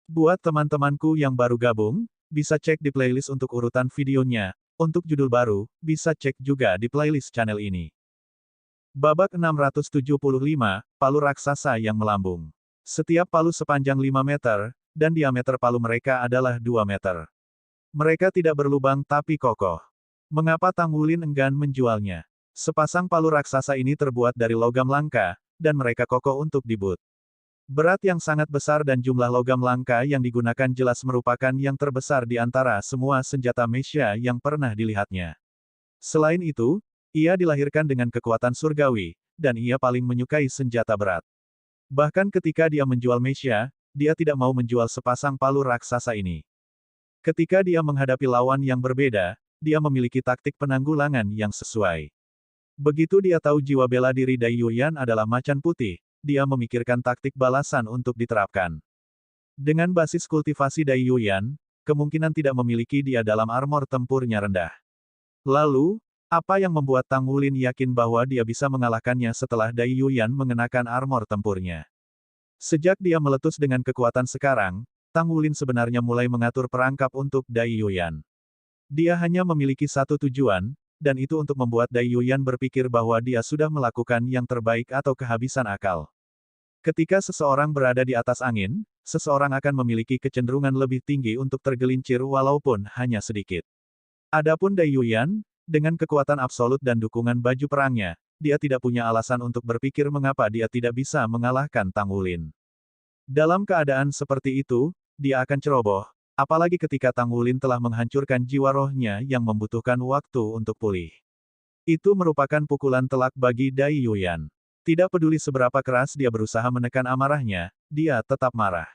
Buat teman-temanku yang baru gabung, bisa cek di playlist untuk urutan videonya. Untuk judul baru, bisa cek juga di playlist channel ini. Babak 675, palu raksasa yang melambung. Setiap palu sepanjang 5 meter, dan diameter palu mereka adalah 2 meter. Mereka tidak berlubang tapi kokoh. Mengapa Tang Wulin enggan menjualnya? Sepasang palu raksasa ini terbuat dari logam langka, dan mereka kokoh untuk dibut. Berat yang sangat besar dan jumlah logam langka yang digunakan jelas merupakan yang terbesar di antara semua senjata Mesya yang pernah dilihatnya. Selain itu, ia dilahirkan dengan kekuatan surgawi, dan ia paling menyukai senjata berat. Bahkan ketika dia menjual Mesya, dia tidak mau menjual sepasang palu raksasa ini. Ketika dia menghadapi lawan yang berbeda, dia memiliki taktik penanggulangan yang sesuai. Begitu dia tahu jiwa bela diri Dai Yuyan adalah macan putih, dia memikirkan taktik balasan untuk diterapkan. Dengan basis kultivasi Dai Yuyan, kemungkinan tidak memiliki dia dalam armor tempurnya rendah. Lalu, apa yang membuat Tang Wulin yakin bahwa dia bisa mengalahkannya setelah Dai Yuyan mengenakan armor tempurnya? Sejak dia meletus dengan kekuatan sekarang, Tang Wulin sebenarnya mulai mengatur perangkap untuk Dai Yuyan. Dia hanya memiliki satu tujuan, dan itu untuk membuat Dai Yuyan berpikir bahwa dia sudah melakukan yang terbaik atau kehabisan akal. Ketika seseorang berada di atas angin, seseorang akan memiliki kecenderungan lebih tinggi untuk tergelincir walaupun hanya sedikit. Adapun Dai Yuyan, dengan kekuatan absolut dan dukungan baju perangnya, dia tidak punya alasan untuk berpikir mengapa dia tidak bisa mengalahkan Tang Wulin. Dalam keadaan seperti itu, dia akan ceroboh, apalagi ketika Tang Wulin telah menghancurkan jiwa rohnya yang membutuhkan waktu untuk pulih. Itu merupakan pukulan telak bagi Dai Yuyan. Tidak peduli seberapa keras dia berusaha menekan amarahnya, dia tetap marah.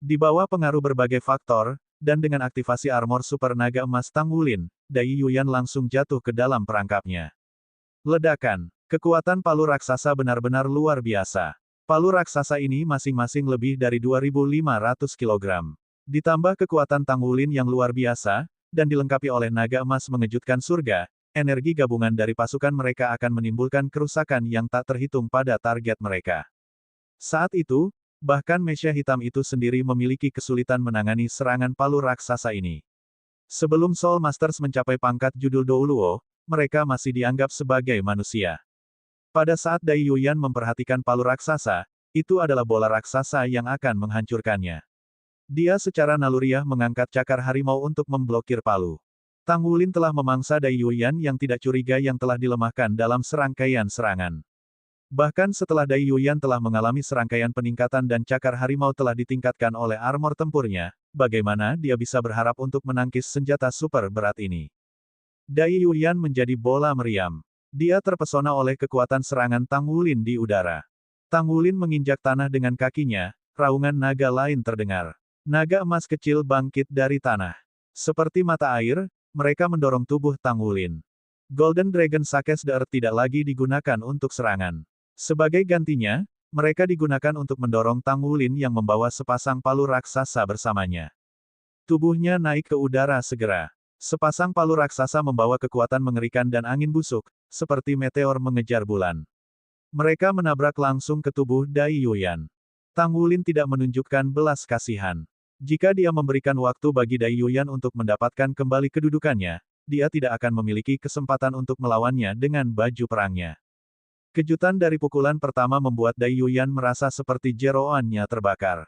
Di bawah pengaruh berbagai faktor, dan dengan aktivasi armor super naga emas Tang Wulin, Dai Yuyan langsung jatuh ke dalam perangkapnya. Ledakan. Kekuatan palu raksasa benar-benar luar biasa. Palu raksasa ini masing-masing lebih dari 2.500 kg. Ditambah kekuatan Tang Wulin yang luar biasa, dan dilengkapi oleh naga emas mengejutkan surga, energi gabungan dari pasukan mereka akan menimbulkan kerusakan yang tak terhitung pada target mereka. Saat itu, bahkan Mesya hitam itu sendiri memiliki kesulitan menangani serangan palu raksasa ini. Sebelum Soul Masters mencapai pangkat judul Douluo, mereka masih dianggap sebagai manusia. Pada saat Dai Yuyan memperhatikan palu raksasa, itu adalah bola raksasa yang akan menghancurkannya. Dia secara naluriah mengangkat cakar harimau untuk memblokir palu. Tang Wulin telah memangsa Dai Yuyan yang tidak curiga yang telah dilemahkan dalam serangkaian serangan. Bahkan setelah Dai Yuyan telah mengalami serangkaian peningkatan dan cakar harimau telah ditingkatkan oleh armor tempurnya, bagaimana dia bisa berharap untuk menangkis senjata super berat ini? Dai Yuyan menjadi bola meriam. Dia terpesona oleh kekuatan serangan Tang Wulin di udara. Tang Wulin menginjak tanah dengan kakinya, raungan naga lain terdengar. Naga emas kecil bangkit dari tanah. Seperti mata air, mereka mendorong tubuh Tang Wulin. Golden Dragon Suckers the Earth tidak lagi digunakan untuk serangan. Sebagai gantinya, mereka digunakan untuk mendorong Tang Wulin yang membawa sepasang palu raksasa bersamanya. Tubuhnya naik ke udara segera. Sepasang palu raksasa membawa kekuatan mengerikan dan angin busuk, seperti meteor mengejar bulan. Mereka menabrak langsung ke tubuh Dai Yuyan. Tang Wulin tidak menunjukkan belas kasihan. Jika dia memberikan waktu bagi Dai Yuyan untuk mendapatkan kembali kedudukannya, dia tidak akan memiliki kesempatan untuk melawannya dengan baju perangnya. Kejutan dari pukulan pertama membuat Dai Yuyan merasa seperti jeroannya terbakar.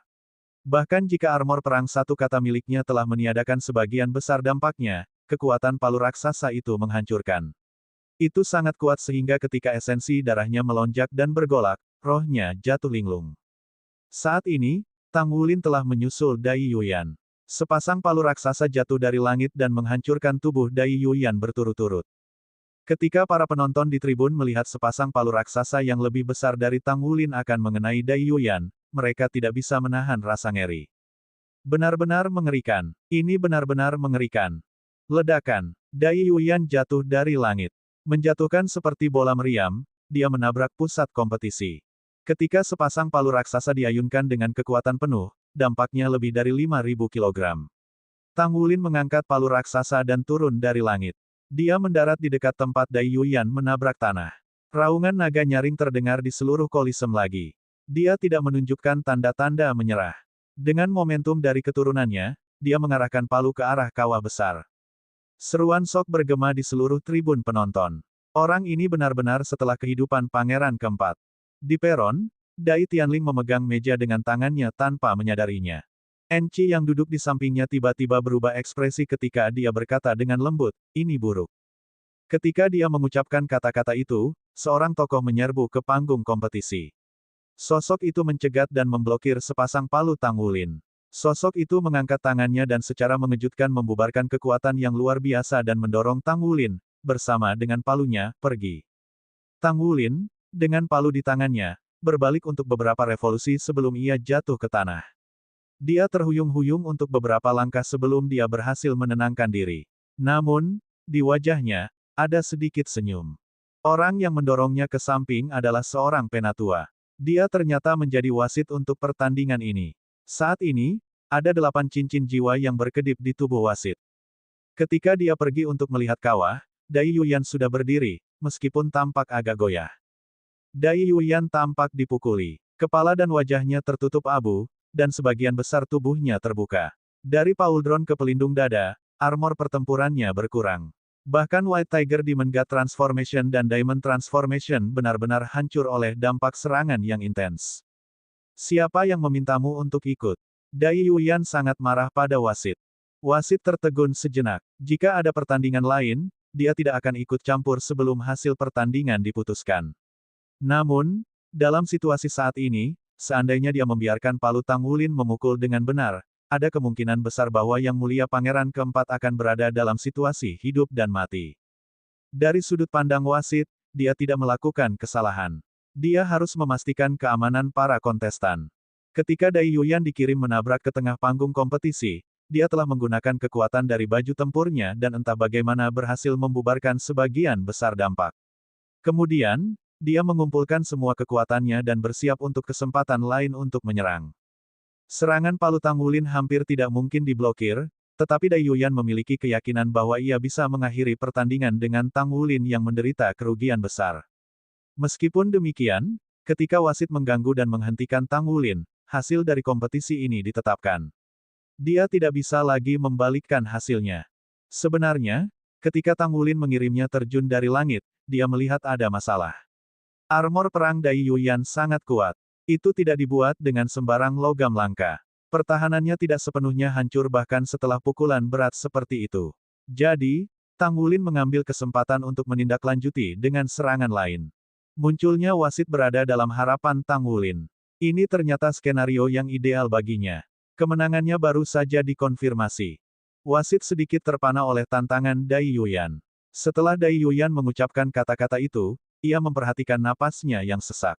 Bahkan jika armor perang satu kata miliknya telah meniadakan sebagian besar dampaknya, kekuatan palu raksasa itu menghancurkan. Itu sangat kuat sehingga ketika esensi darahnya melonjak dan bergolak, rohnya jatuh linglung. Saat ini, Tang Wulin telah menyusul Dai Yuyan. Sepasang palu raksasa jatuh dari langit dan menghancurkan tubuh Dai Yuyan berturut-turut. Ketika para penonton di tribun melihat sepasang palu raksasa yang lebih besar dari Tang Wulin akan mengenai Dai Yuyan, mereka tidak bisa menahan rasa ngeri. Benar-benar mengerikan. Ini benar-benar mengerikan. Ledakan. Dai Yuyan jatuh dari langit. Menjatuhkan seperti bola meriam, dia menabrak pusat kompetisi. Ketika sepasang palu raksasa diayunkan dengan kekuatan penuh, dampaknya lebih dari 5.000 kg. Tang Wulin mengangkat palu raksasa dan turun dari langit. Dia mendarat di dekat tempat Dai Yuyan menabrak tanah. Raungan naga nyaring terdengar di seluruh kolisem lagi. Dia tidak menunjukkan tanda-tanda menyerah. Dengan momentum dari keturunannya, dia mengarahkan palu ke arah kawah besar. Seruan sok bergema di seluruh tribun penonton. Orang ini benar-benar setelah kehidupan pangeran keempat. Di peron, Dai Tianling memegang meja dengan tangannya tanpa menyadarinya. Enci yang duduk di sampingnya tiba-tiba berubah ekspresi ketika dia berkata dengan lembut, "Ini buruk." Ketika dia mengucapkan kata-kata itu, seorang tokoh menyerbu ke panggung kompetisi. Sosok itu mencegat dan memblokir sepasang palu Tang Wulin. Sosok itu mengangkat tangannya dan secara mengejutkan membubarkan kekuatan yang luar biasa dan mendorong Tang Wulin, bersama dengan palunya, pergi. Tang Wulin, dengan palu di tangannya, berbalik untuk beberapa revolusi sebelum ia jatuh ke tanah. Dia terhuyung-huyung untuk beberapa langkah sebelum dia berhasil menenangkan diri. Namun, di wajahnya, ada sedikit senyum. Orang yang mendorongnya ke samping adalah seorang penatua. Dia ternyata menjadi wasit untuk pertandingan ini. Saat ini, ada 8 cincin jiwa yang berkedip di tubuh wasit. Ketika dia pergi untuk melihat kawah, Dai Yuyan sudah berdiri, meskipun tampak agak goyah. Dai Yuyan tampak dipukuli. Kepala dan wajahnya tertutup abu, dan sebagian besar tubuhnya terbuka. Dari pauldron ke pelindung dada, armor pertempurannya berkurang. Bahkan White Tiger Demon God Transformation dan Diamond Transformation benar-benar hancur oleh dampak serangan yang intens. Siapa yang memintamu untuk ikut? Dai Yuyan sangat marah pada wasit. Wasit tertegun sejenak. Jika ada pertandingan lain, dia tidak akan ikut campur sebelum hasil pertandingan diputuskan. Namun, dalam situasi saat ini, seandainya dia membiarkan palu Tang Wulin memukul dengan benar, ada kemungkinan besar bahwa Yang Mulia Pangeran Keempat akan berada dalam situasi hidup dan mati. Dari sudut pandang wasit, dia tidak melakukan kesalahan. Dia harus memastikan keamanan para kontestan. Ketika Dai Yuyan dikirim menabrak ke tengah panggung kompetisi, dia telah menggunakan kekuatan dari baju tempurnya dan entah bagaimana berhasil membubarkan sebagian besar dampak. Kemudian, dia mengumpulkan semua kekuatannya dan bersiap untuk kesempatan lain untuk menyerang. Serangan palu Tang Wulin hampir tidak mungkin diblokir, tetapi Dai Yuyan memiliki keyakinan bahwa ia bisa mengakhiri pertandingan dengan Tang Wulin yang menderita kerugian besar. Meskipun demikian, ketika wasit mengganggu dan menghentikan Tang Wulin, hasil dari kompetisi ini ditetapkan. Dia tidak bisa lagi membalikkan hasilnya. Sebenarnya, ketika Tang Wulin mengirimnya terjun dari langit, dia melihat ada masalah. Armor perang Dai Yuyan sangat kuat. Itu tidak dibuat dengan sembarang logam langka. Pertahanannya tidak sepenuhnya hancur bahkan setelah pukulan berat seperti itu. Jadi, Tang Wulin mengambil kesempatan untuk menindaklanjuti dengan serangan lain. Munculnya wasit berada dalam harapan Tang Wulin. Ini ternyata skenario yang ideal baginya. Kemenangannya baru saja dikonfirmasi. Wasit sedikit terpana oleh tantangan Dai Yuyan. Setelah Dai Yuyan mengucapkan kata-kata itu, ia memperhatikan napasnya yang sesak.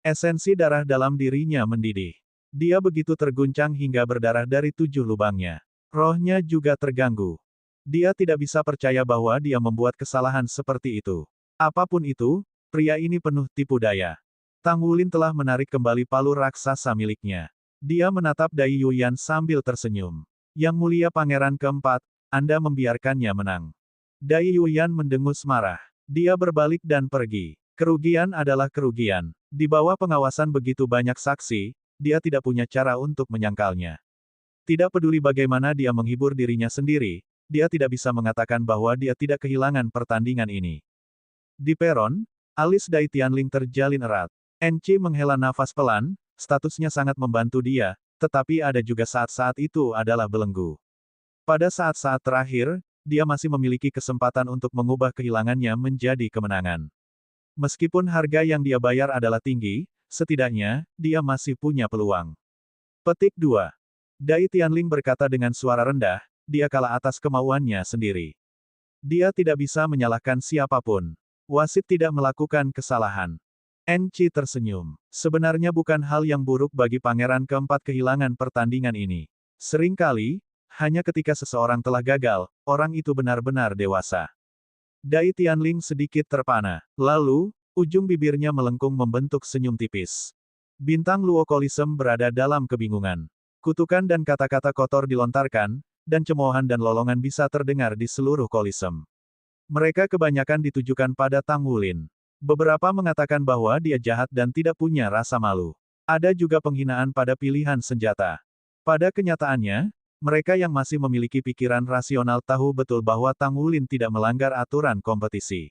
Esensi darah dalam dirinya mendidih. Dia begitu terguncang hingga berdarah dari 7 lubangnya. Rohnya juga terganggu. Dia tidak bisa percaya bahwa dia membuat kesalahan seperti itu. Apapun itu, pria ini penuh tipu daya. Tang Wulin telah menarik kembali palu raksasa miliknya. Dia menatap Dai Yuyan sambil tersenyum. Yang Mulia Pangeran Keempat, Anda membiarkannya menang. Dai Yuyan mendengus marah. Dia berbalik dan pergi. Kerugian adalah kerugian. Di bawah pengawasan begitu banyak saksi, dia tidak punya cara untuk menyangkalnya. Tidak peduli bagaimana dia menghibur dirinya sendiri, dia tidak bisa mengatakan bahwa dia tidak kehilangan pertandingan ini. Di peron, alis Dai Tianling terjalin erat. Enci menghela nafas pelan, statusnya sangat membantu dia, tetapi ada juga saat-saat itu adalah belenggu. Pada saat-saat terakhir, dia masih memiliki kesempatan untuk mengubah kehilangannya menjadi kemenangan. Meskipun harga yang dia bayar adalah tinggi, setidaknya, dia masih punya peluang. Petik 2. Dai Tianling berkata dengan suara rendah, dia kalah atas kemauannya sendiri. Dia tidak bisa menyalahkan siapapun. Wasit tidak melakukan kesalahan. Enci tersenyum. Sebenarnya bukan hal yang buruk bagi Pangeran Keempat kehilangan pertandingan ini. Seringkali, hanya ketika seseorang telah gagal, orang itu benar-benar dewasa. Dai Tianling sedikit terpana. Lalu, ujung bibirnya melengkung membentuk senyum tipis. Bintang Luo Kolisem berada dalam kebingungan. Kutukan dan kata-kata kotor dilontarkan, dan cemoohan dan lolongan bisa terdengar di seluruh Kolisem. Mereka kebanyakan ditujukan pada Tang Wulin. Beberapa mengatakan bahwa dia jahat dan tidak punya rasa malu. Ada juga penghinaan pada pilihan senjata. Pada kenyataannya, mereka yang masih memiliki pikiran rasional tahu betul bahwa Tang Wulin tidak melanggar aturan kompetisi.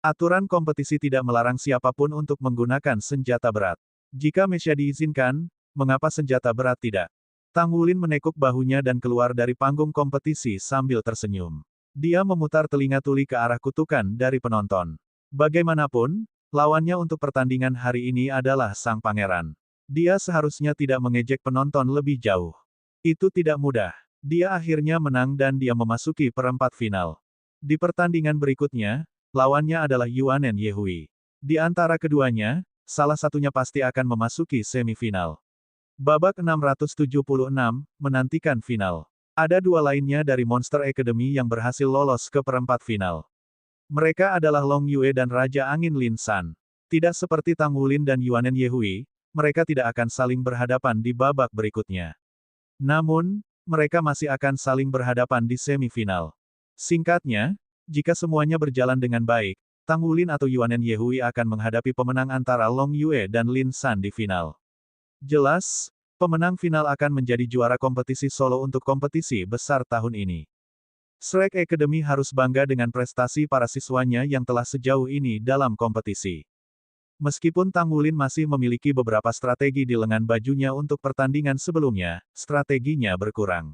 Aturan kompetisi tidak melarang siapapun untuk menggunakan senjata berat. Jika Mesya diizinkan, mengapa senjata berat tidak? Tang Wulin menekuk bahunya dan keluar dari panggung kompetisi sambil tersenyum. Dia memutar telinga tuli ke arah kutukan dari penonton. Bagaimanapun, lawannya untuk pertandingan hari ini adalah sang pangeran. Dia seharusnya tidak mengejek penonton lebih jauh. Itu tidak mudah. Dia akhirnya menang dan dia memasuki perempat final. Di pertandingan berikutnya, lawannya adalah Yuanen Yehui. Di antara keduanya, salah satunya pasti akan memasuki semifinal. Babak 676, menantikan final. Ada dua lainnya dari Monster Academy yang berhasil lolos ke perempat final. Mereka adalah Long Yue dan Raja Angin Lin San. Tidak seperti Tang Wulin dan Yuanen Yehui, mereka tidak akan saling berhadapan di babak berikutnya. Namun, mereka masih akan saling berhadapan di semifinal. Singkatnya, jika semuanya berjalan dengan baik, Tang Wulin atau Yuanen Yehui akan menghadapi pemenang antara Long Yue dan Lin San di final. Jelas, pemenang final akan menjadi juara kompetisi solo untuk kompetisi besar tahun ini. Shrek Academy harus bangga dengan prestasi para siswanya yang telah sejauh ini dalam kompetisi. Meskipun Tang Wulin masih memiliki beberapa strategi di lengan bajunya untuk pertandingan sebelumnya, strateginya berkurang.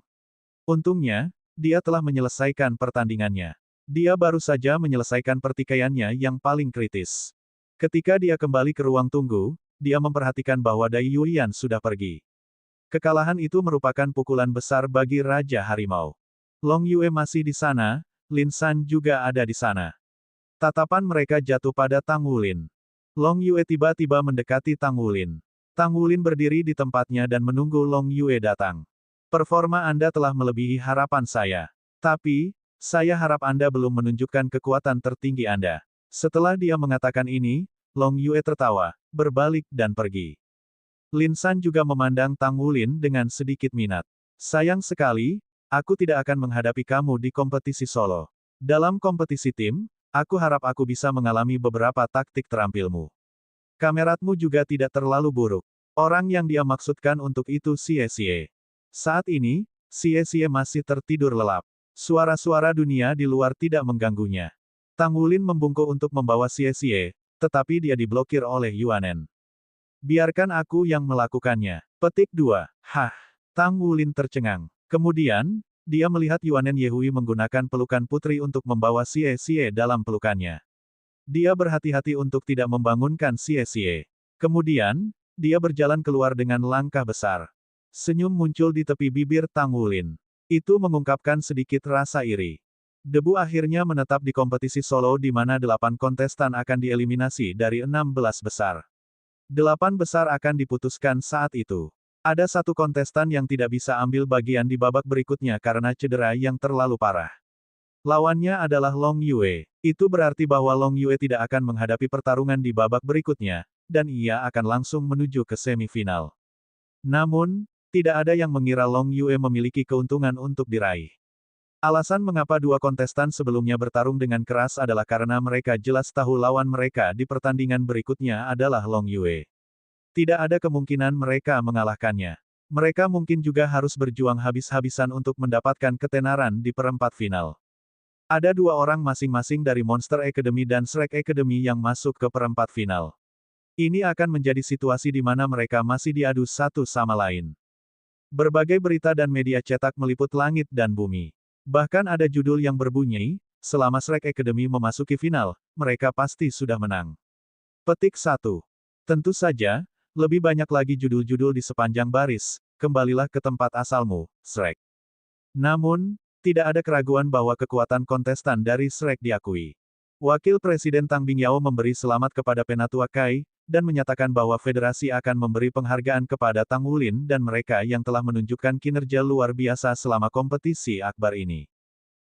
Untungnya, dia telah menyelesaikan pertandingannya. Dia baru saja menyelesaikan pertikaiannya yang paling kritis. Ketika dia kembali ke ruang tunggu, dia memperhatikan bahwa Dai Yulian sudah pergi. Kekalahan itu merupakan pukulan besar bagi Raja Harimau. Long Yue masih di sana, Lin San juga ada di sana. Tatapan mereka jatuh pada Tang Wulin. Long Yue tiba-tiba mendekati Tang Wulin. Tang Wulin berdiri di tempatnya dan menunggu Long Yue datang. Performa Anda telah melebihi harapan saya. Tapi, saya harap Anda belum menunjukkan kekuatan tertinggi Anda. Setelah dia mengatakan ini, Long Yue tertawa, berbalik dan pergi. Lin San juga memandang Tang Wulin dengan sedikit minat. Sayang sekali, aku tidak akan menghadapi kamu di kompetisi solo. Dalam kompetisi tim, aku harap aku bisa mengalami beberapa taktik terampilmu. Kameratmu juga tidak terlalu buruk. Orang yang dia maksudkan untuk itu Xie. Saat ini, Xie masih tertidur lelap. Suara-suara dunia di luar tidak mengganggunya. Tang Wulin membungkuk untuk membawa Xie, tetapi dia diblokir oleh Yuanen. Biarkan aku yang melakukannya. Petik 2. Hah. Tang Wulin tercengang. Kemudian, dia melihat Yuanen Yehui menggunakan pelukan putri untuk membawa Xie dalam pelukannya. Dia berhati-hati untuk tidak membangunkan Xie. Kemudian, dia berjalan keluar dengan langkah besar. Senyum muncul di tepi bibir Tang Wulin. Itu mengungkapkan sedikit rasa iri. Debu akhirnya menetap di kompetisi solo di mana 8 kontestan akan dieliminasi dari 16 besar. 8 besar akan diputuskan saat itu. Ada satu kontestan yang tidak bisa ambil bagian di babak berikutnya karena cedera yang terlalu parah. Lawannya adalah Long Yue. Itu berarti bahwa Long Yue tidak akan menghadapi pertarungan di babak berikutnya, dan ia akan langsung menuju ke semifinal. Namun, tidak ada yang mengira Long Yue memiliki keuntungan untuk diraih. Alasan mengapa dua kontestan sebelumnya bertarung dengan keras adalah karena mereka jelas tahu lawan mereka di pertandingan berikutnya adalah Long Yue. Tidak ada kemungkinan mereka mengalahkannya. Mereka mungkin juga harus berjuang habis-habisan untuk mendapatkan ketenaran di perempat final. Ada 2 orang masing-masing dari Monster Academy dan Shrek Academy yang masuk ke perempat final. Ini akan menjadi situasi di mana mereka masih diadu satu sama lain. Berbagai berita dan media cetak meliput langit dan bumi. Bahkan ada judul yang berbunyi, selama Shrek Academy memasuki final, mereka pasti sudah menang. Petik 1. Tentu saja, lebih banyak lagi judul-judul di sepanjang baris, kembalilah ke tempat asalmu, Shrek. Namun, tidak ada keraguan bahwa kekuatan kontestan dari Shrek diakui. Wakil Presiden Tang Bingyao memberi selamat kepada Penatua Kai, dan menyatakan bahwa federasi akan memberi penghargaan kepada Tang Wulin dan mereka yang telah menunjukkan kinerja luar biasa selama kompetisi akbar ini.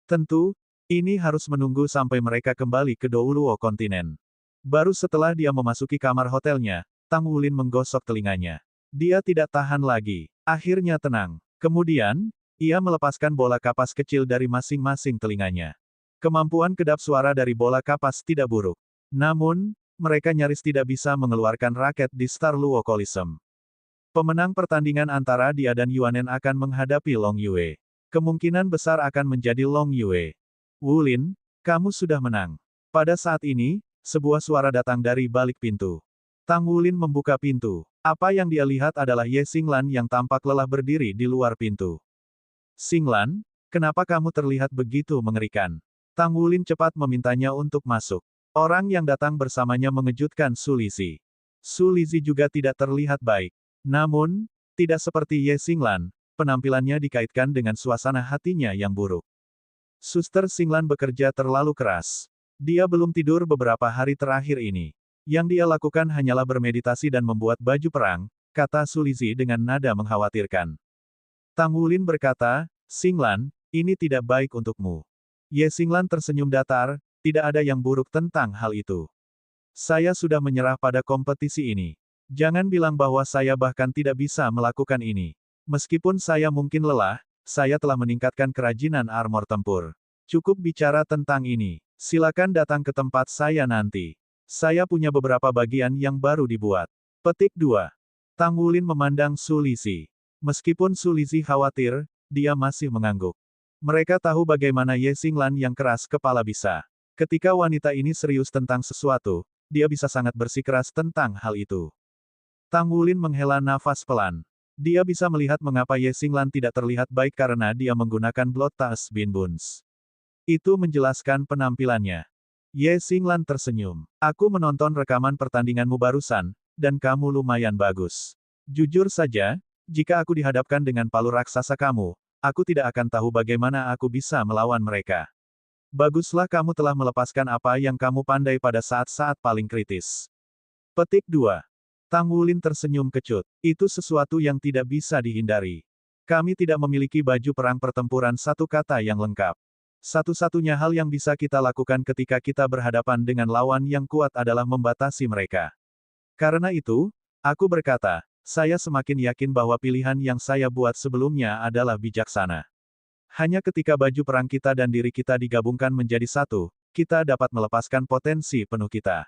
Tentu, ini harus menunggu sampai mereka kembali ke Douluo kontinen. Baru setelah dia memasuki kamar hotelnya, Tang Wulin menggosok telinganya. Dia tidak tahan lagi. Akhirnya tenang. Kemudian, ia melepaskan bola kapas kecil dari masing-masing telinganya. Kemampuan kedap suara dari bola kapas tidak buruk. Namun, mereka nyaris tidak bisa mengeluarkan raket di Star Luo Coliseum. Pemenang pertandingan antara dia dan Yuanen akan menghadapi Long Yue. Kemungkinan besar akan menjadi Long Yue. Wulin, kamu sudah menang. Pada saat ini, sebuah suara datang dari balik pintu. Tang Wulin membuka pintu. Apa yang dia lihat adalah Ye Xinglan yang tampak lelah berdiri di luar pintu. Xinglan, kenapa kamu terlihat begitu mengerikan? Tang Wulin cepat memintanya untuk masuk. Orang yang datang bersamanya mengejutkan Su Lizi. Su Lizi juga tidak terlihat baik. Namun, tidak seperti Ye Xinglan, penampilannya dikaitkan dengan suasana hatinya yang buruk. Suster Xinglan bekerja terlalu keras. Dia belum tidur beberapa hari terakhir ini. Yang dia lakukan hanyalah bermeditasi dan membuat baju perang, kata Su Lizi dengan nada mengkhawatirkan. Tang Wulin berkata, Xinglan, ini tidak baik untukmu. Ye Xinglan tersenyum datar, tidak ada yang buruk tentang hal itu. Saya sudah menyerah pada kompetisi ini. Jangan bilang bahwa saya bahkan tidak bisa melakukan ini. Meskipun saya mungkin lelah, saya telah meningkatkan kerajinan armor tempur. Cukup bicara tentang ini. Silakan datang ke tempat saya nanti. Saya punya beberapa bagian yang baru dibuat. Petik 2. Tang Wulin memandang Su Lizi. Meskipun Su Lizi khawatir, dia masih mengangguk. Mereka tahu bagaimana Ye Xinglan yang keras kepala bisa. Ketika wanita ini serius tentang sesuatu, dia bisa sangat bersikeras tentang hal itu. Tang Wulin menghela nafas pelan. Dia bisa melihat mengapa Ye Xinglan tidak terlihat baik karena dia menggunakan Blood Touch Bin Buns. Itu menjelaskan penampilannya. Ye Xinglan tersenyum. Aku menonton rekaman pertandinganmu barusan, dan kamu lumayan bagus. Jujur saja, jika aku dihadapkan dengan palu raksasa kamu, aku tidak akan tahu bagaimana aku bisa melawan mereka. Baguslah kamu telah melepaskan apa yang kamu pandai pada saat-saat paling kritis. Petik 2. Tang Wulin tersenyum kecut. Itu sesuatu yang tidak bisa dihindari. Kami tidak memiliki baju perang pertempuran satu kata yang lengkap. Satu-satunya hal yang bisa kita lakukan ketika kita berhadapan dengan lawan yang kuat adalah membatasi mereka. Karena itu, aku berkata, saya semakin yakin bahwa pilihan yang saya buat sebelumnya adalah bijaksana. Hanya ketika baju perang kita dan diri kita digabungkan menjadi satu, kita dapat melepaskan potensi penuh kita.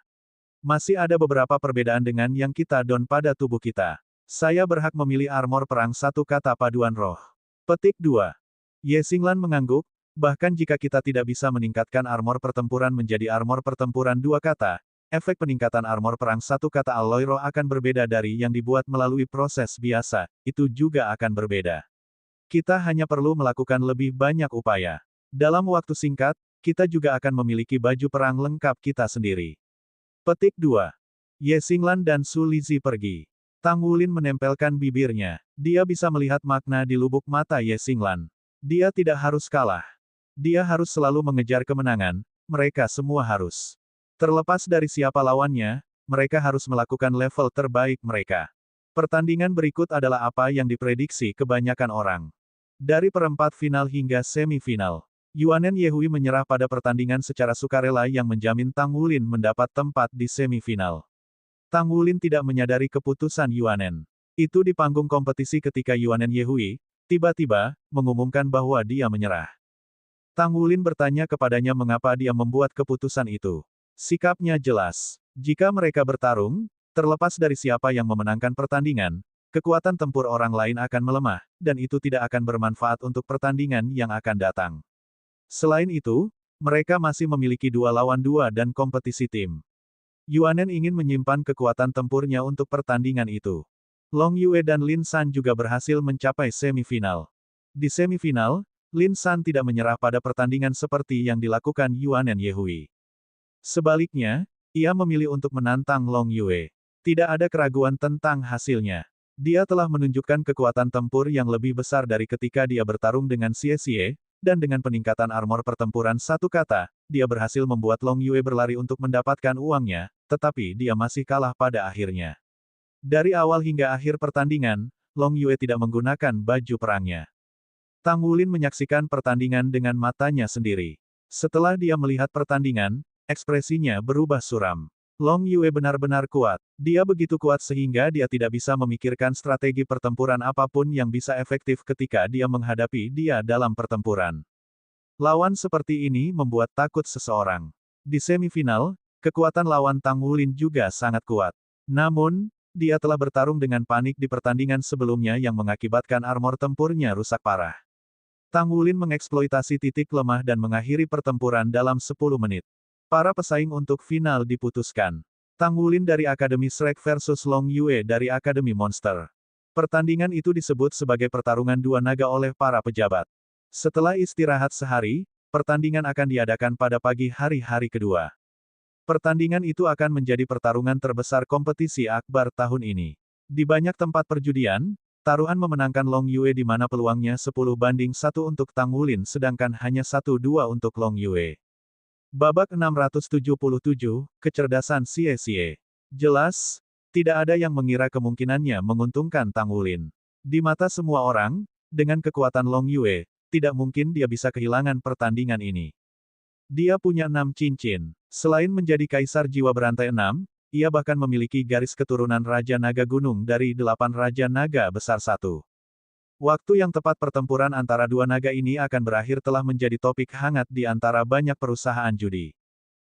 Masih ada beberapa perbedaan dengan yang kita don pada tubuh kita. Saya berhak memilih armor perang satu kata paduan roh. Petik 2. Ye Xinglan mengangguk, bahkan jika kita tidak bisa meningkatkan armor pertempuran menjadi armor pertempuran dua kata, efek peningkatan armor perang satu kata alloy roh akan berbeda dari yang dibuat melalui proses biasa, itu juga akan berbeda. Kita hanya perlu melakukan lebih banyak upaya. Dalam waktu singkat, kita juga akan memiliki baju perang lengkap kita sendiri. Petik 2. Ye Xinglan dan Su Lizi pergi. Tang Wulin menempelkan bibirnya. Dia bisa melihat makna di lubuk mata Ye Xinglan. Dia tidak harus kalah. Dia harus selalu mengejar kemenangan, mereka semua harus. Terlepas dari siapa lawannya, mereka harus melakukan level terbaik mereka. Pertandingan berikut adalah apa yang diprediksi kebanyakan orang. Dari perempat final hingga semifinal. Yuanen Yehui menyerah pada pertandingan secara sukarela yang menjamin Tang Wulin mendapat tempat di semifinal. Tang Wulin tidak menyadari keputusan Yuanen. Itu di panggung kompetisi ketika Yuanen Yehui, tiba-tiba, mengumumkan bahwa dia menyerah. Tang Wulin bertanya kepadanya mengapa dia membuat keputusan itu. Sikapnya jelas. Jika mereka bertarung, terlepas dari siapa yang memenangkan pertandingan, kekuatan tempur orang lain akan melemah, dan itu tidak akan bermanfaat untuk pertandingan yang akan datang. Selain itu, mereka masih memiliki 2 lawan 2 dan kompetisi tim. Yuanen ingin menyimpan kekuatan tempurnya untuk pertandingan itu. Long Yue dan Lin San juga berhasil mencapai semifinal. Di semifinal, Lin San tidak menyerah pada pertandingan seperti yang dilakukan Yuanen Yehui. Sebaliknya, ia memilih untuk menantang Long Yue. Tidak ada keraguan tentang hasilnya. Dia telah menunjukkan kekuatan tempur yang lebih besar dari ketika dia bertarung dengan Xie Xie, dan dengan peningkatan armor pertempuran satu kata, dia berhasil membuat Long Yue berlari untuk mendapatkan uangnya, tetapi dia masih kalah pada akhirnya. Dari awal hingga akhir pertandingan, Long Yue tidak menggunakan baju perangnya. Tang Wulin menyaksikan pertandingan dengan matanya sendiri. Setelah dia melihat pertandingan, ekspresinya berubah suram. Long Yue benar-benar kuat. Dia begitu kuat sehingga dia tidak bisa memikirkan strategi pertempuran apapun yang bisa efektif ketika dia menghadapi dia dalam pertempuran. Lawan seperti ini membuat takut seseorang. Di semifinal, kekuatan lawan Tang Wulin juga sangat kuat. Namun, dia telah bertarung dengan panik di pertandingan sebelumnya yang mengakibatkan armor tempurnya rusak parah. Tang Wulin mengeksploitasi titik lemah dan mengakhiri pertempuran dalam 10 menit. Para pesaing untuk final diputuskan. Tang Wulin dari Akademi Shrek versus Long Yue dari Akademi Monster. Pertandingan itu disebut sebagai pertarungan dua naga oleh para pejabat. Setelah istirahat sehari, pertandingan akan diadakan pada pagi hari kedua. Pertandingan itu akan menjadi pertarungan terbesar kompetisi akbar tahun ini. Di banyak tempat perjudian, taruhan memenangkan Long Yue di mana peluangnya 10-1 untuk Tang Wulin sedangkan hanya 1-2 untuk Long Yue. Babak 677, kecerdasan Xie. Jelas, tidak ada yang mengira kemungkinannya menguntungkan Tang Wulin. Di mata semua orang, dengan kekuatan Long Yue, tidak mungkin dia bisa kehilangan pertandingan ini. Dia punya 6 cincin. Selain menjadi kaisar jiwa berantai 6, ia bahkan memiliki garis keturunan Raja Naga Gunung dari 8 Raja Naga Besar 1. Waktu yang tepat pertempuran antara dua naga ini akan berakhir telah menjadi topik hangat di antara banyak perusahaan judi.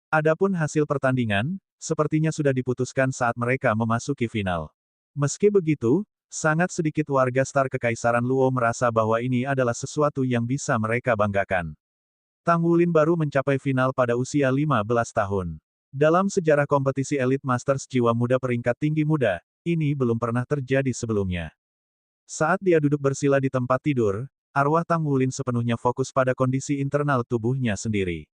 Adapun hasil pertandingan, sepertinya sudah diputuskan saat mereka memasuki final. Meski begitu, sangat sedikit warga Star Kekaisaran Luo merasa bahwa ini adalah sesuatu yang bisa mereka banggakan. Tang Wulin baru mencapai final pada usia 15 tahun. Dalam sejarah kompetisi Elite Masters jiwa muda peringkat tinggi muda, ini belum pernah terjadi sebelumnya. Saat dia duduk bersila di tempat tidur, arwah Tang Wulin sepenuhnya fokus pada kondisi internal tubuhnya sendiri.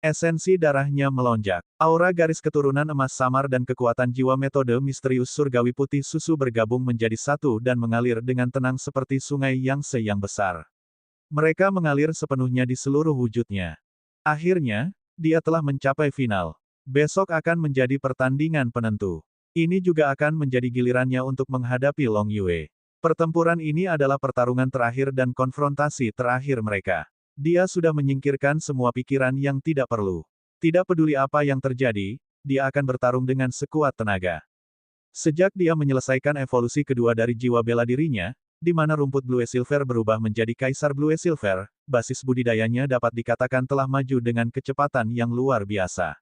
Esensi darahnya melonjak. Aura garis keturunan emas samar dan kekuatan jiwa metode misterius surgawi putih susu bergabung menjadi satu dan mengalir dengan tenang seperti sungai Yangtze yang besar. Mereka mengalir sepenuhnya di seluruh wujudnya. Akhirnya, dia telah mencapai final. Besok akan menjadi pertandingan penentu. Ini juga akan menjadi gilirannya untuk menghadapi Long Yue. Pertempuran ini adalah pertarungan terakhir dan konfrontasi terakhir mereka. Dia sudah menyingkirkan semua pikiran yang tidak perlu. Tidak peduli apa yang terjadi, dia akan bertarung dengan sekuat tenaga. Sejak dia menyelesaikan evolusi kedua dari jiwa bela dirinya, di mana rumput Blue Silver berubah menjadi Kaisar Blue Silver, basis budidayanya dapat dikatakan telah maju dengan kecepatan yang luar biasa.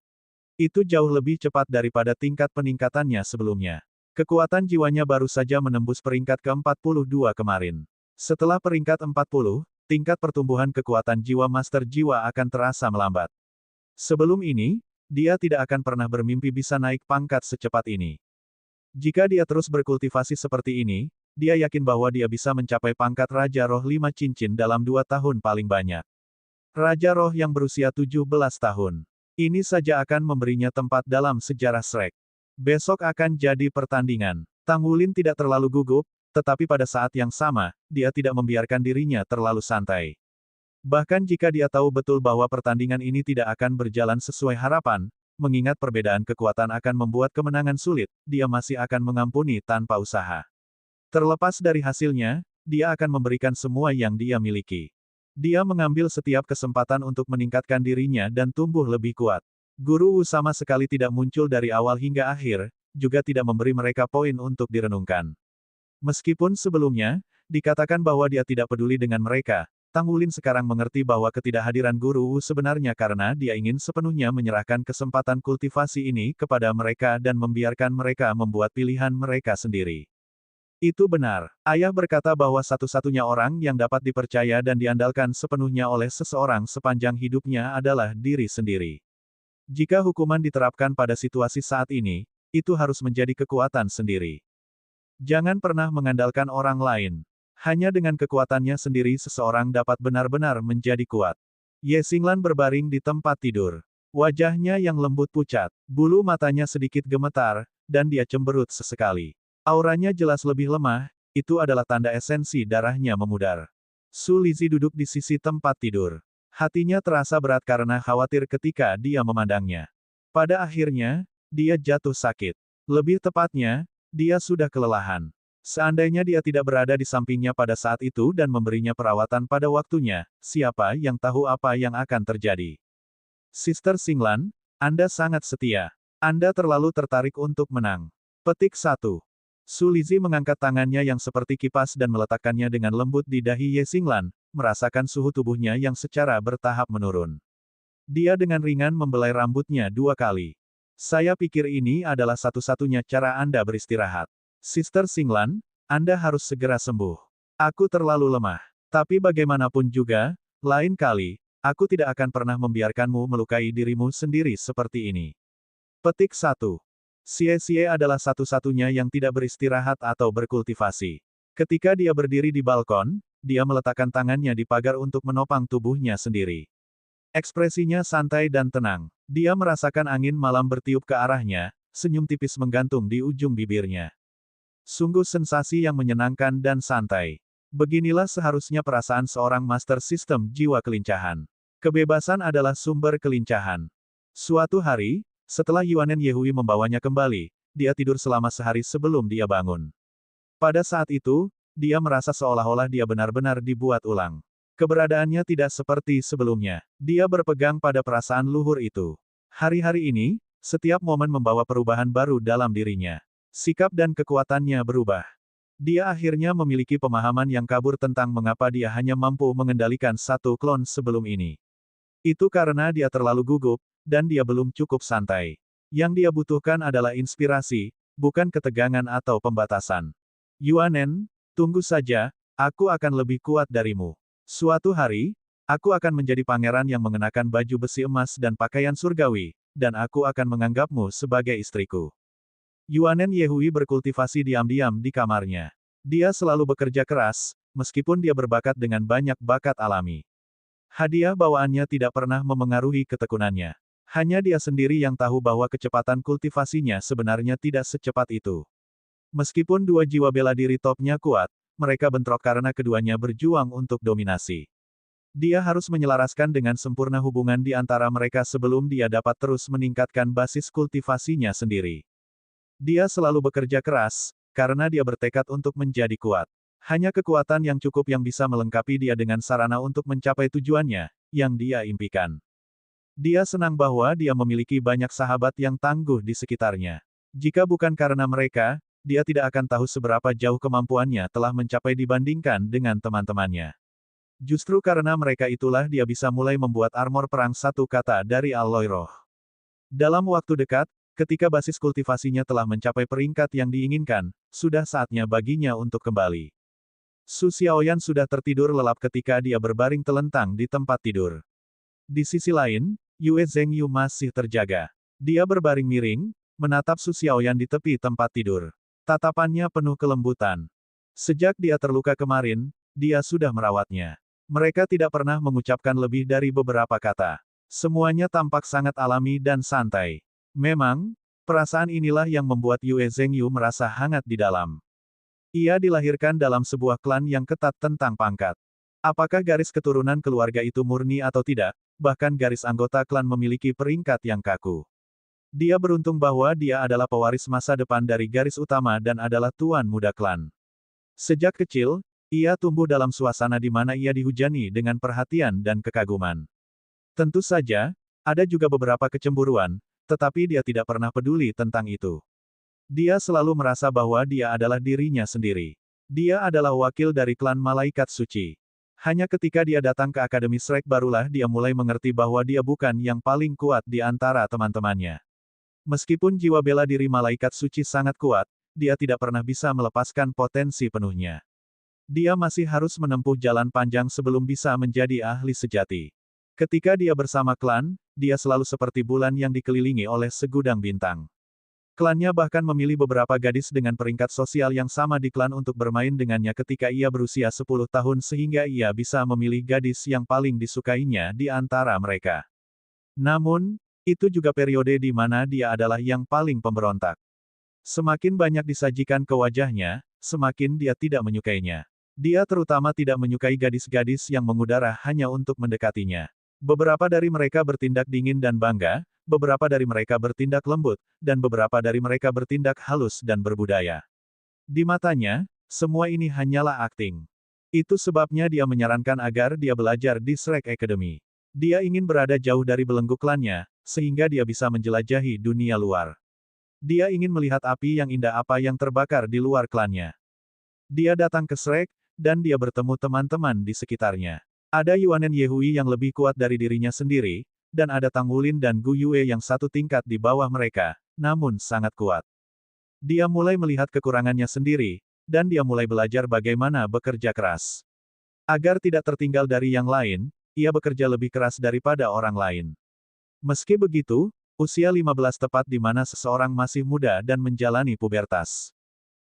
Itu jauh lebih cepat daripada tingkat peningkatannya sebelumnya. Kekuatan jiwanya baru saja menembus peringkat ke-42 kemarin. Setelah peringkat 40, tingkat pertumbuhan kekuatan jiwa Master Jiwa akan terasa melambat. Sebelum ini, dia tidak akan pernah bermimpi bisa naik pangkat secepat ini. Jika dia terus berkultivasi seperti ini, dia yakin bahwa dia bisa mencapai pangkat Raja Roh 5 Cincin dalam 2 tahun paling banyak. Raja Roh yang berusia 17 tahun. Ini saja akan memberinya tempat dalam sejarah Shrek. Besok akan jadi pertandingan. Tang Wulin tidak terlalu gugup, tetapi pada saat yang sama, dia tidak membiarkan dirinya terlalu santai. Bahkan jika dia tahu betul bahwa pertandingan ini tidak akan berjalan sesuai harapan, mengingat perbedaan kekuatan akan membuat kemenangan sulit, dia masih akan mengampuni tanpa usaha. Terlepas dari hasilnya, dia akan memberikan semua yang dia miliki. Dia mengambil setiap kesempatan untuk meningkatkan dirinya dan tumbuh lebih kuat. Guru Wu sama sekali tidak muncul dari awal hingga akhir, juga tidak memberi mereka poin untuk direnungkan. Meskipun sebelumnya, dikatakan bahwa dia tidak peduli dengan mereka, Tang Wulin sekarang mengerti bahwa ketidakhadiran Guru Wu sebenarnya karena dia ingin sepenuhnya menyerahkan kesempatan kultivasi ini kepada mereka dan membiarkan mereka membuat pilihan mereka sendiri. Itu benar. Ayah berkata bahwa satu-satunya orang yang dapat dipercaya dan diandalkan sepenuhnya oleh seseorang sepanjang hidupnya adalah diri sendiri. Jika hukuman diterapkan pada situasi saat ini, itu harus menjadi kekuatan sendiri. Jangan pernah mengandalkan orang lain. Hanya dengan kekuatannya sendiri seseorang dapat benar-benar menjadi kuat. Ye Xinglan berbaring di tempat tidur. Wajahnya yang lembut pucat, bulu matanya sedikit gemetar, dan dia cemberut sesekali. Auranya jelas lebih lemah, itu adalah tanda esensi darahnya memudar. Su Lizhi duduk di sisi tempat tidur. Hatinya terasa berat karena khawatir ketika dia memandangnya. Pada akhirnya, dia jatuh sakit. Lebih tepatnya, dia sudah kelelahan. Seandainya dia tidak berada di sampingnya pada saat itu dan memberinya perawatan pada waktunya, siapa yang tahu apa yang akan terjadi. Sister Xinglan, Anda sangat setia. Anda terlalu tertarik untuk menang. Petik 1. Su Lizhi mengangkat tangannya yang seperti kipas dan meletakkannya dengan lembut di dahi Ye Xinglan, merasakan suhu tubuhnya yang secara bertahap menurun. Dia dengan ringan membelai rambutnya 2 kali. Saya pikir ini adalah satu-satunya cara Anda beristirahat. Sister Xinglan, Anda harus segera sembuh. Aku terlalu lemah. Tapi bagaimanapun juga, lain kali, aku tidak akan pernah membiarkanmu melukai dirimu sendiri seperti ini. Petik 1. Xie adalah satu-satunya yang tidak beristirahat atau berkultivasi. Ketika dia berdiri di balkon, dia meletakkan tangannya di pagar untuk menopang tubuhnya sendiri. Ekspresinya santai dan tenang. Dia merasakan angin malam bertiup ke arahnya, senyum tipis menggantung di ujung bibirnya. Sungguh sensasi yang menyenangkan dan santai. Beginilah seharusnya perasaan seorang master sistem jiwa kelincahan. Kebebasan adalah sumber kelincahan. Suatu hari, setelah Yuanen Yehui membawanya kembali, dia tidur selama sehari sebelum dia bangun. Pada saat itu, dia merasa seolah-olah dia benar-benar dibuat ulang. Keberadaannya tidak seperti sebelumnya. Dia berpegang pada perasaan luhur itu. Hari-hari ini, setiap momen membawa perubahan baru dalam dirinya. Sikap dan kekuatannya berubah. Dia akhirnya memiliki pemahaman yang kabur tentang mengapa dia hanya mampu mengendalikan satu klon sebelum ini. Itu karena dia terlalu gugup, dan dia belum cukup santai. Yang dia butuhkan adalah inspirasi, bukan ketegangan atau pembatasan. Yuanen, tunggu saja, aku akan lebih kuat darimu. Suatu hari, aku akan menjadi pangeran yang mengenakan baju besi emas dan pakaian surgawi, dan aku akan menganggapmu sebagai istriku. Yuanen Yehui berkultivasi diam-diam di kamarnya. Dia selalu bekerja keras, meskipun dia berbakat dengan banyak bakat alami. Hadiah bawaannya tidak pernah memengaruhi ketekunannya. Hanya dia sendiri yang tahu bahwa kecepatan kultivasinya sebenarnya tidak secepat itu. Meskipun dua jiwa bela diri topnya kuat, mereka bentrok karena keduanya berjuang untuk dominasi. Dia harus menyelaraskan dengan sempurna hubungan di antara mereka sebelum dia dapat terus meningkatkan basis kultivasinya sendiri. Dia selalu bekerja keras, karena dia bertekad untuk menjadi kuat. Hanya kekuatan yang cukup yang bisa melengkapi dia dengan sarana untuk mencapai tujuannya, yang dia impikan. Dia senang bahwa dia memiliki banyak sahabat yang tangguh di sekitarnya. Jika bukan karena mereka, dia tidak akan tahu seberapa jauh kemampuannya telah mencapai dibandingkan dengan teman-temannya. Justru karena mereka itulah dia bisa mulai membuat armor perang satu kata dari alloy roh. Dalam waktu dekat, ketika basis kultivasinya telah mencapai peringkat yang diinginkan, sudah saatnya baginya untuk kembali. Su Xiaoyan sudah tertidur lelap ketika dia berbaring telentang di tempat tidur. Di sisi lain, Yue Zhengyu masih terjaga. Dia berbaring miring, menatap Su Xiaoyan di tepi tempat tidur. Tatapannya penuh kelembutan. Sejak dia terluka kemarin, dia sudah merawatnya. Mereka tidak pernah mengucapkan lebih dari beberapa kata. Semuanya tampak sangat alami dan santai. Memang, perasaan inilah yang membuat Yue Zhengyu merasa hangat di dalam. Ia dilahirkan dalam sebuah klan yang ketat tentang pangkat. Apakah garis keturunan keluarga itu murni atau tidak, bahkan garis anggota klan memiliki peringkat yang kaku. Dia beruntung bahwa dia adalah pewaris masa depan dari garis utama dan adalah tuan muda klan. Sejak kecil, ia tumbuh dalam suasana di mana ia dihujani dengan perhatian dan kekaguman. Tentu saja, ada juga beberapa kecemburuan, tetapi dia tidak pernah peduli tentang itu. Dia selalu merasa bahwa dia adalah dirinya sendiri. Dia adalah wakil dari klan Malaikat Suci. Hanya ketika dia datang ke Akademi Shrek barulah dia mulai mengerti bahwa dia bukan yang paling kuat di antara teman-temannya. Meskipun jiwa bela diri Malaikat Suci sangat kuat, dia tidak pernah bisa melepaskan potensi penuhnya. Dia masih harus menempuh jalan panjang sebelum bisa menjadi ahli sejati. Ketika dia bersama klan, dia selalu seperti bulan yang dikelilingi oleh segudang bintang. Klannya bahkan memilih beberapa gadis dengan peringkat sosial yang sama di klan untuk bermain dengannya ketika ia berusia 10 tahun sehingga ia bisa memilih gadis yang paling disukainya di antara mereka. Namun, itu juga periode di mana dia adalah yang paling pemberontak. Semakin banyak disajikan ke wajahnya, semakin dia tidak menyukainya. Dia terutama tidak menyukai gadis-gadis yang mengudara hanya untuk mendekatinya. Beberapa dari mereka bertindak dingin dan bangga, beberapa dari mereka bertindak lembut, dan beberapa dari mereka bertindak halus dan berbudaya. Di matanya, semua ini hanyalah akting. Itu sebabnya dia menyarankan agar dia belajar di Shrek Academy. Dia ingin berada jauh dari belenggu klannya, sehingga dia bisa menjelajahi dunia luar. Dia ingin melihat api yang indah apa yang terbakar di luar klannya. Dia datang ke Shrek, dan dia bertemu teman-teman di sekitarnya. Ada Yuanen Yehui yang lebih kuat dari dirinya sendiri, dan ada Tang Wulin dan Gu Yue yang satu tingkat di bawah mereka, namun sangat kuat. Dia mulai melihat kekurangannya sendiri, dan dia mulai belajar bagaimana bekerja keras. Agar tidak tertinggal dari yang lain, ia bekerja lebih keras daripada orang lain. Meski begitu, usia 15 tepat di mana seseorang masih muda dan menjalani pubertas.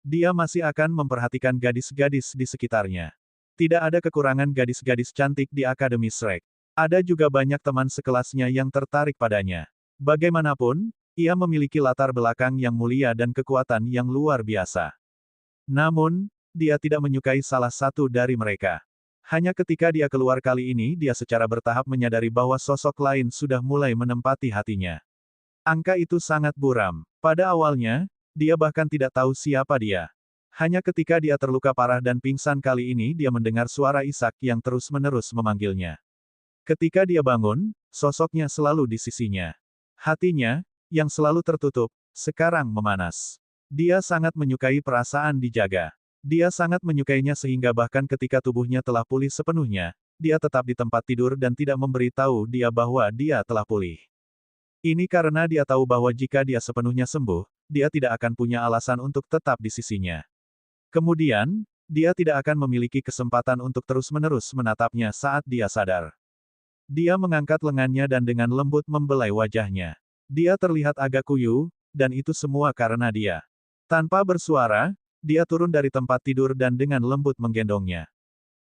Dia masih akan memperhatikan gadis-gadis di sekitarnya. Tidak ada kekurangan gadis-gadis cantik di Akademi Shrek. Ada juga banyak teman sekelasnya yang tertarik padanya. Bagaimanapun, ia memiliki latar belakang yang mulia dan kekuatan yang luar biasa. Namun, dia tidak menyukai salah satu dari mereka. Hanya ketika dia keluar kali ini dia secara bertahap menyadari bahwa sosok lain sudah mulai menempati hatinya. Angka itu sangat buram. Pada awalnya, dia bahkan tidak tahu siapa dia. Hanya ketika dia terluka parah dan pingsan kali ini dia mendengar suara Ishak yang terus-menerus memanggilnya. Ketika dia bangun, sosoknya selalu di sisinya. Hatinya, yang selalu tertutup, sekarang memanas. Dia sangat menyukai perasaan dijaga. Dia sangat menyukainya sehingga bahkan ketika tubuhnya telah pulih sepenuhnya, dia tetap di tempat tidur dan tidak memberitahu dia bahwa dia telah pulih. Ini karena dia tahu bahwa jika dia sepenuhnya sembuh, dia tidak akan punya alasan untuk tetap di sisinya. Kemudian, dia tidak akan memiliki kesempatan untuk terus-menerus menatapnya saat dia sadar. Dia mengangkat lengannya dan dengan lembut membelai wajahnya. Dia terlihat agak kuyu, dan itu semua karena dia. Tanpa bersuara, dia turun dari tempat tidur dan dengan lembut menggendongnya.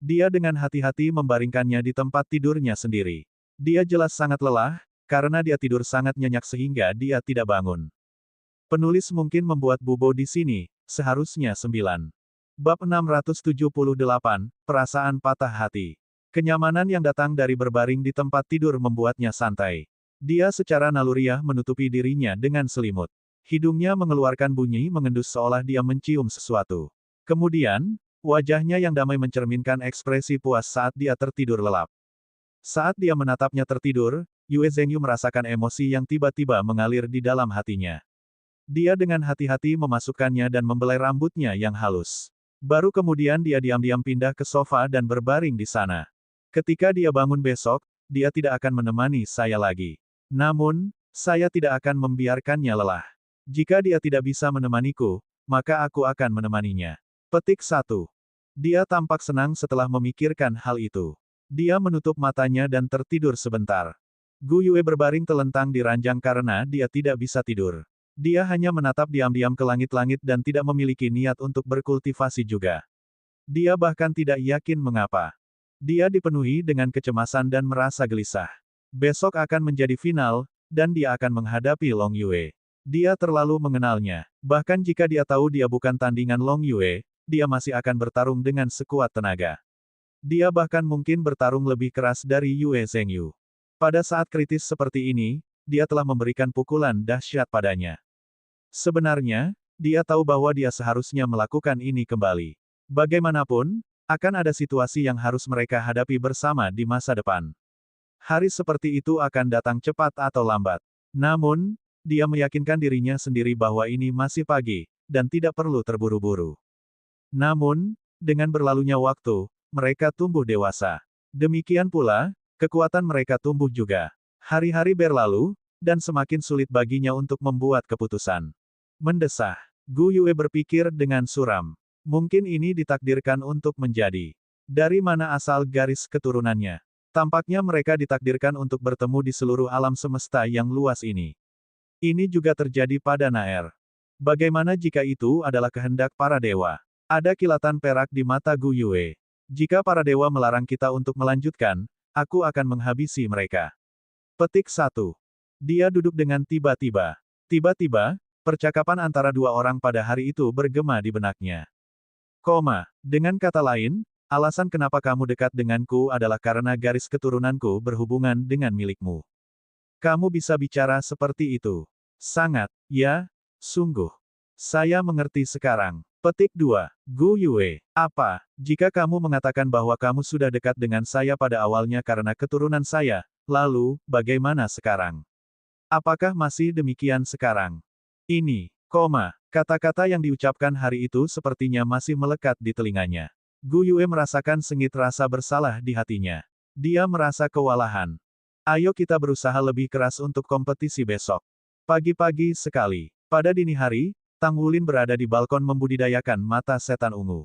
Dia dengan hati-hati membaringkannya di tempat tidurnya sendiri. Dia jelas sangat lelah, karena dia tidur sangat nyenyak sehingga dia tidak bangun. Penulis mungkin membuat bubo di sini, seharusnya 9. Bab 678, Perasaan Patah Hati. Kenyamanan yang datang dari berbaring di tempat tidur membuatnya santai. Dia secara naluriah menutupi dirinya dengan selimut. Hidungnya mengeluarkan bunyi mengendus seolah dia mencium sesuatu. Kemudian, wajahnya yang damai mencerminkan ekspresi puas saat dia tertidur lelap. Saat dia menatapnya tertidur, Yue Zhengyu merasakan emosi yang tiba-tiba mengalir di dalam hatinya. Dia dengan hati-hati memasukkannya dan membelai rambutnya yang halus. Baru kemudian dia diam-diam pindah ke sofa dan berbaring di sana. Ketika dia bangun besok, dia tidak akan menemani saya lagi. Namun, saya tidak akan membiarkannya lelah. Jika dia tidak bisa menemaniku, maka aku akan menemaninya. Petik 1. Dia tampak senang setelah memikirkan hal itu. Dia menutup matanya dan tertidur sebentar. Gu Yue berbaring telentang di ranjang karena dia tidak bisa tidur. Dia hanya menatap diam-diam ke langit-langit dan tidak memiliki niat untuk berkultivasi juga. Dia bahkan tidak yakin mengapa. Dia dipenuhi dengan kecemasan dan merasa gelisah. Besok akan menjadi final, dan dia akan menghadapi Long Yue. Dia terlalu mengenalnya. Bahkan jika dia tahu dia bukan tandingan Long Yue, dia masih akan bertarung dengan sekuat tenaga. Dia bahkan mungkin bertarung lebih keras dari Yue Zhengyu. Pada saat kritis seperti ini, dia telah memberikan pukulan dahsyat padanya. Sebenarnya, dia tahu bahwa dia seharusnya melakukan ini kembali. Bagaimanapun, akan ada situasi yang harus mereka hadapi bersama di masa depan. Hari seperti itu akan datang cepat atau lambat. Namun, dia meyakinkan dirinya sendiri bahwa ini masih pagi, dan tidak perlu terburu-buru. Namun, dengan berlalunya waktu, mereka tumbuh dewasa. Demikian pula, kekuatan mereka tumbuh juga. Hari-hari berlalu, dan semakin sulit baginya untuk membuat keputusan. Mendesah. Gu Yue berpikir dengan suram. Mungkin ini ditakdirkan untuk menjadi. Dari mana asal garis keturunannya? Tampaknya mereka ditakdirkan untuk bertemu di seluruh alam semesta yang luas ini. Ini juga terjadi pada Naer. Bagaimana jika itu adalah kehendak para dewa? Ada kilatan perak di mata Gu Yue. Jika para dewa melarang kita untuk melanjutkan, aku akan menghabisi mereka. Petik 1. Dia duduk dengan tiba-tiba. Tiba-tiba, percakapan antara dua orang pada hari itu bergema di benaknya. Dengan kata lain, alasan kenapa kamu dekat denganku adalah karena garis keturunanku berhubungan dengan milikmu. Kamu bisa bicara seperti itu. Sangat, ya, sungguh. Saya mengerti sekarang. Petik 2. Gu Yue. Apa, jika kamu mengatakan bahwa kamu sudah dekat dengan saya pada awalnya karena keturunan saya, lalu, bagaimana sekarang? Apakah masih demikian sekarang? Ini, kata-kata yang diucapkan hari itu sepertinya masih melekat di telinganya. Gu Yue merasakan sengit rasa bersalah di hatinya. Dia merasa kewalahan. Ayo kita berusaha lebih keras untuk kompetisi besok. Pagi-pagi sekali. Pada dini hari, Tang Wulin berada di balkon membudidayakan mata setan ungu.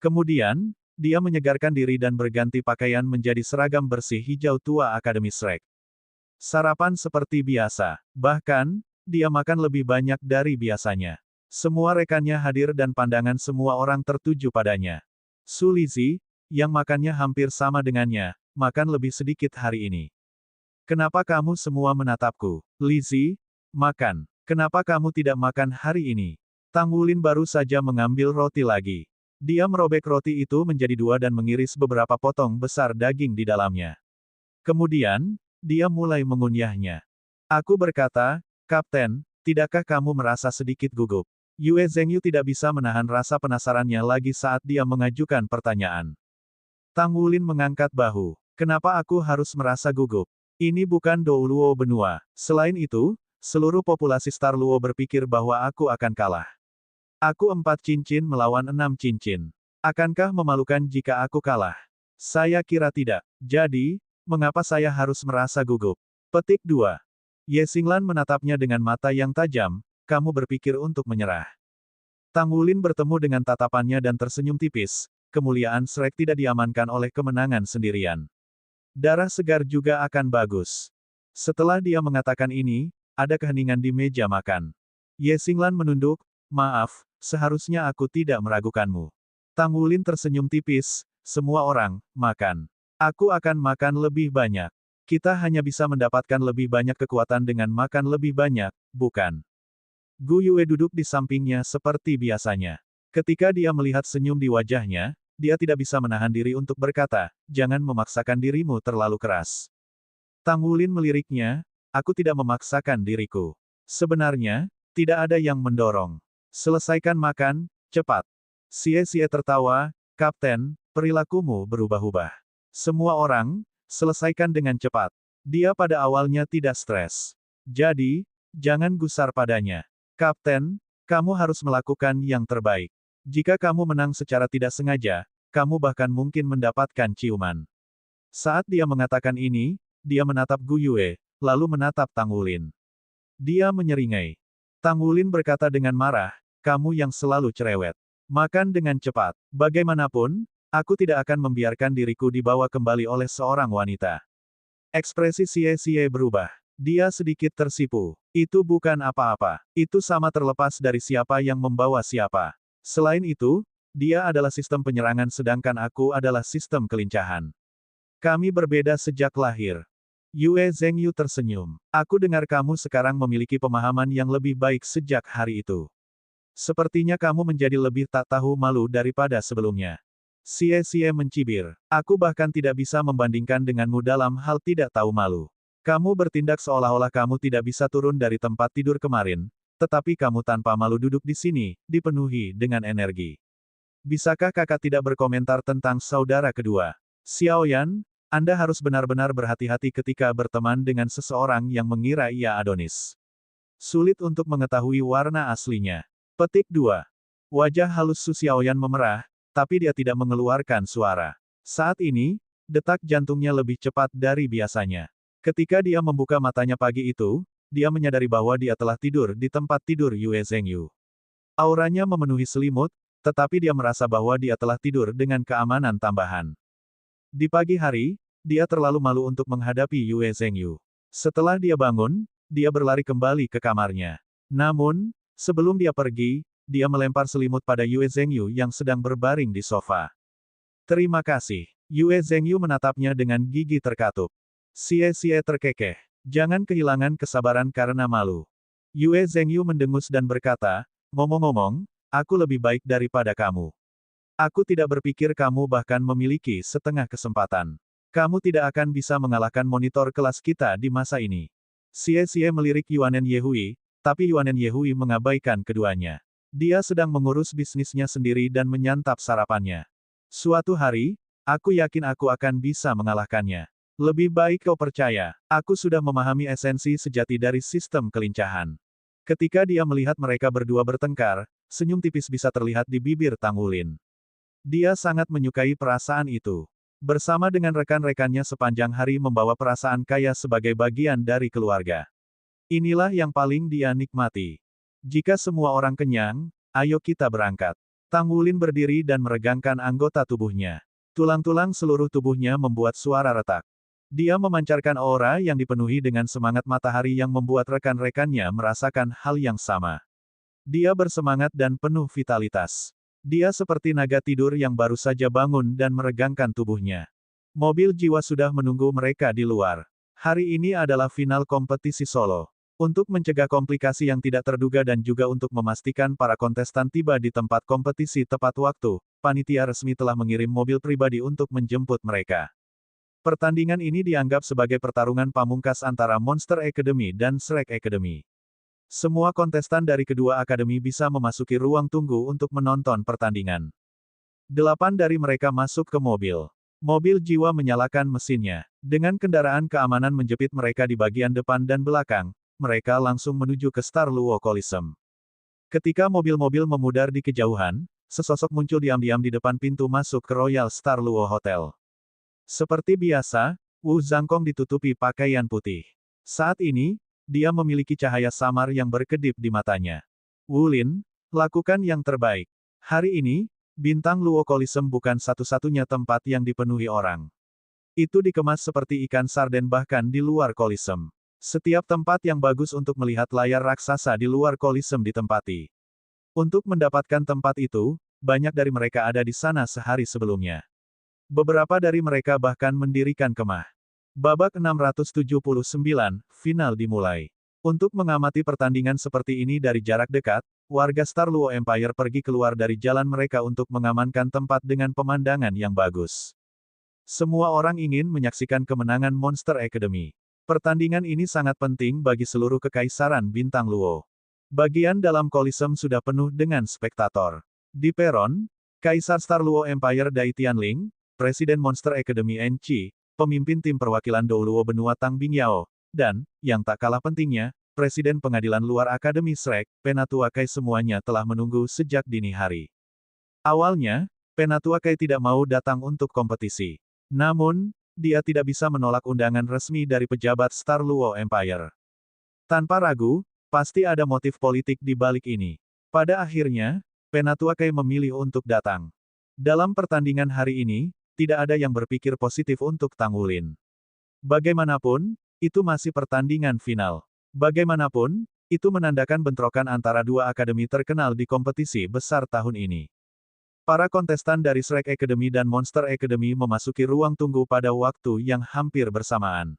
Kemudian, dia menyegarkan diri dan berganti pakaian menjadi seragam bersih hijau tua Akademi Shrek. Sarapan seperti biasa. Bahkan, dia makan lebih banyak dari biasanya. Semua rekannya hadir dan pandangan semua orang tertuju padanya. Su Lizzie, yang makannya hampir sama dengannya, makan lebih sedikit hari ini. Kenapa kamu semua menatapku? Lizzie, makan. Kenapa kamu tidak makan hari ini? Tang Wulin baru saja mengambil roti lagi. Dia merobek roti itu menjadi dua dan mengiris beberapa potong besar daging di dalamnya. Kemudian, dia mulai mengunyahnya. Aku berkata, Kapten, tidakkah kamu merasa sedikit gugup? Yue Zhengyu tidak bisa menahan rasa penasarannya lagi saat dia mengajukan pertanyaan. Tang Wulin mengangkat bahu. Kenapa aku harus merasa gugup? Ini bukan Dou Luo benua. Selain itu, seluruh populasi Star Luo berpikir bahwa aku akan kalah. Aku 4 cincin melawan 6 cincin. Akankah memalukan jika aku kalah? Saya kira tidak. Jadi, mengapa saya harus merasa gugup? Petik 2. Ye Xinglan menatapnya dengan mata yang tajam, kamu berpikir untuk menyerah. Tang Wulin bertemu dengan tatapannya dan tersenyum tipis, kemuliaan Shrek tidak diamankan oleh kemenangan sendirian. Darah segar juga akan bagus. Setelah dia mengatakan ini, ada keheningan di meja makan. Ye Xinglan menunduk, maaf, seharusnya aku tidak meragukanmu. Tang Wulin tersenyum tipis, semua orang, makan. Aku akan makan lebih banyak. Kita hanya bisa mendapatkan lebih banyak kekuatan dengan makan lebih banyak, bukan? Gu Yue duduk di sampingnya seperti biasanya. Ketika dia melihat senyum di wajahnya, dia tidak bisa menahan diri untuk berkata, jangan memaksakan dirimu terlalu keras. Tang Wulin meliriknya, aku tidak memaksakan diriku. Sebenarnya, tidak ada yang mendorong. Selesaikan makan, cepat. Xie tertawa, Kapten, perilakumu berubah-ubah. Semua orang, selesaikan dengan cepat. Dia pada awalnya tidak stres. Jadi, jangan gusar padanya. Kapten, kamu harus melakukan yang terbaik. Jika kamu menang secara tidak sengaja, kamu bahkan mungkin mendapatkan ciuman. Saat dia mengatakan ini, dia menatap Gu Yue, lalu menatap Tang Wulin. Dia menyeringai. Tang Wulin berkata dengan marah, kamu yang selalu cerewet. Makan dengan cepat. Bagaimanapun, aku tidak akan membiarkan diriku dibawa kembali oleh seorang wanita. Ekspresi Xie berubah. Dia sedikit tersipu. Itu bukan apa-apa. Itu sama terlepas dari siapa yang membawa siapa. Selain itu, dia adalah sistem penyerangan sedangkan aku adalah sistem kelincahan. Kami berbeda sejak lahir. Yue Zhengyu tersenyum. Aku dengar kamu sekarang memiliki pemahaman yang lebih baik sejak hari itu. Sepertinya kamu menjadi lebih tak tahu malu daripada sebelumnya. Xie mencibir. Aku bahkan tidak bisa membandingkan denganmu dalam hal tidak tahu malu. Kamu bertindak seolah-olah kamu tidak bisa turun dari tempat tidur kemarin, tetapi kamu tanpa malu duduk di sini, dipenuhi dengan energi. Bisakah kakak tidak berkomentar tentang saudara kedua? Xiaoyan, Anda harus benar-benar berhati-hati ketika berteman dengan seseorang yang mengira ia Adonis. Sulit untuk mengetahui warna aslinya. Petik 2. Wajah halus Su Xiaoyan memerah, tapi dia tidak mengeluarkan suara. Saat ini, detak jantungnya lebih cepat dari biasanya. Ketika dia membuka matanya pagi itu, dia menyadari bahwa dia telah tidur di tempat tidur Yue Zhengyu. Auranya memenuhi selimut, tetapi dia merasa bahwa dia telah tidur dengan keamanan tambahan. Di pagi hari, dia terlalu malu untuk menghadapi Yue Zhengyu. Setelah dia bangun, dia berlari kembali ke kamarnya. Namun, sebelum dia pergi, dia melempar selimut pada Yue Zhengyu yang sedang berbaring di sofa. Terima kasih. Yue Zhengyu menatapnya dengan gigi terkatup. Xie terkekeh. Jangan kehilangan kesabaran karena malu. Yue Zhengyu mendengus dan berkata, ngomong-ngomong, aku lebih baik daripada kamu. Aku tidak berpikir kamu bahkan memiliki setengah kesempatan. Kamu tidak akan bisa mengalahkan monitor kelas kita di masa ini. Xie melirik Yuanen Yehui, tapi Yuanen Yehui mengabaikan keduanya. Dia sedang mengurus bisnisnya sendiri dan menyantap sarapannya. Suatu hari, aku yakin aku akan bisa mengalahkannya. Lebih baik kau percaya, aku sudah memahami esensi sejati dari sistem kelincahan. Ketika dia melihat mereka berdua bertengkar, senyum tipis bisa terlihat di bibir Tang Wulin. Dia sangat menyukai perasaan itu. Bersama dengan rekan-rekannya sepanjang hari membawa perasaan kaya sebagai bagian dari keluarga. Inilah yang paling dia nikmati. Jika semua orang kenyang, ayo kita berangkat. Tang Wulin berdiri dan meregangkan anggota tubuhnya. Tulang-tulang seluruh tubuhnya membuat suara retak. Dia memancarkan aura yang dipenuhi dengan semangat matahari yang membuat rekan-rekannya merasakan hal yang sama. Dia bersemangat dan penuh vitalitas. Dia seperti naga tidur yang baru saja bangun dan meregangkan tubuhnya. Mobil jiwa sudah menunggu mereka di luar. Hari ini adalah final kompetisi solo. Untuk mencegah komplikasi yang tidak terduga dan juga untuk memastikan para kontestan tiba di tempat kompetisi tepat waktu, panitia resmi telah mengirim mobil pribadi untuk menjemput mereka. Pertandingan ini dianggap sebagai pertarungan pamungkas antara Monster Academy dan Shrek Academy. Semua kontestan dari kedua akademi bisa memasuki ruang tunggu untuk menonton pertandingan. 8 dari mereka masuk ke mobil. Mobil jiwa menyalakan mesinnya. Dengan kendaraan keamanan menjepit mereka di bagian depan dan belakang, mereka langsung menuju ke Star Luo Coliseum. Ketika mobil-mobil memudar di kejauhan, sesosok muncul diam-diam di depan pintu masuk ke Royal Star Luo Hotel. Seperti biasa, Wu Zhangkong ditutupi pakaian putih. Saat ini, dia memiliki cahaya samar yang berkedip di matanya. Wulin, lakukan yang terbaik. Hari ini, bintang Luo Coliseum bukan satu-satunya tempat yang dipenuhi orang. Itu dikemas seperti ikan sarden bahkan di luar Coliseum. Setiap tempat yang bagus untuk melihat layar raksasa di luar Coliseum ditempati. Untuk mendapatkan tempat itu, banyak dari mereka ada di sana sehari sebelumnya. Beberapa dari mereka bahkan mendirikan kemah. Babak 679, final dimulai. Untuk mengamati pertandingan seperti ini dari jarak dekat, warga Star Luo Empire pergi keluar dari jalan mereka untuk mengamankan tempat dengan pemandangan yang bagus. Semua orang ingin menyaksikan kemenangan Monster Academy. Pertandingan ini sangat penting bagi seluruh kekaisaran bintang Luo. Bagian dalam Coliseum sudah penuh dengan spektator. Di peron, Kaisar Star Luo Empire Dai Tianling, Presiden Monster Academy NC, pemimpin tim perwakilan Dou Luo benua Tang Bingyao, dan, yang tak kalah pentingnya, Presiden Pengadilan Luar Akademi Shrek, Penatua Kai semuanya telah menunggu sejak dini hari. Awalnya, Penatua Kai tidak mau datang untuk kompetisi. Namun, dia tidak bisa menolak undangan resmi dari pejabat Star Luo Empire. Tanpa ragu, pasti ada motif politik di balik ini. Pada akhirnya, Penatua Kai memilih untuk datang. Dalam pertandingan hari ini, tidak ada yang berpikir positif untuk Tang Wulin. Bagaimanapun, itu masih pertandingan final. Bagaimanapun, itu menandakan bentrokan antara dua akademi terkenal di kompetisi besar tahun ini. Para kontestan dari Shrek Academy dan Monster Academy memasuki ruang tunggu pada waktu yang hampir bersamaan.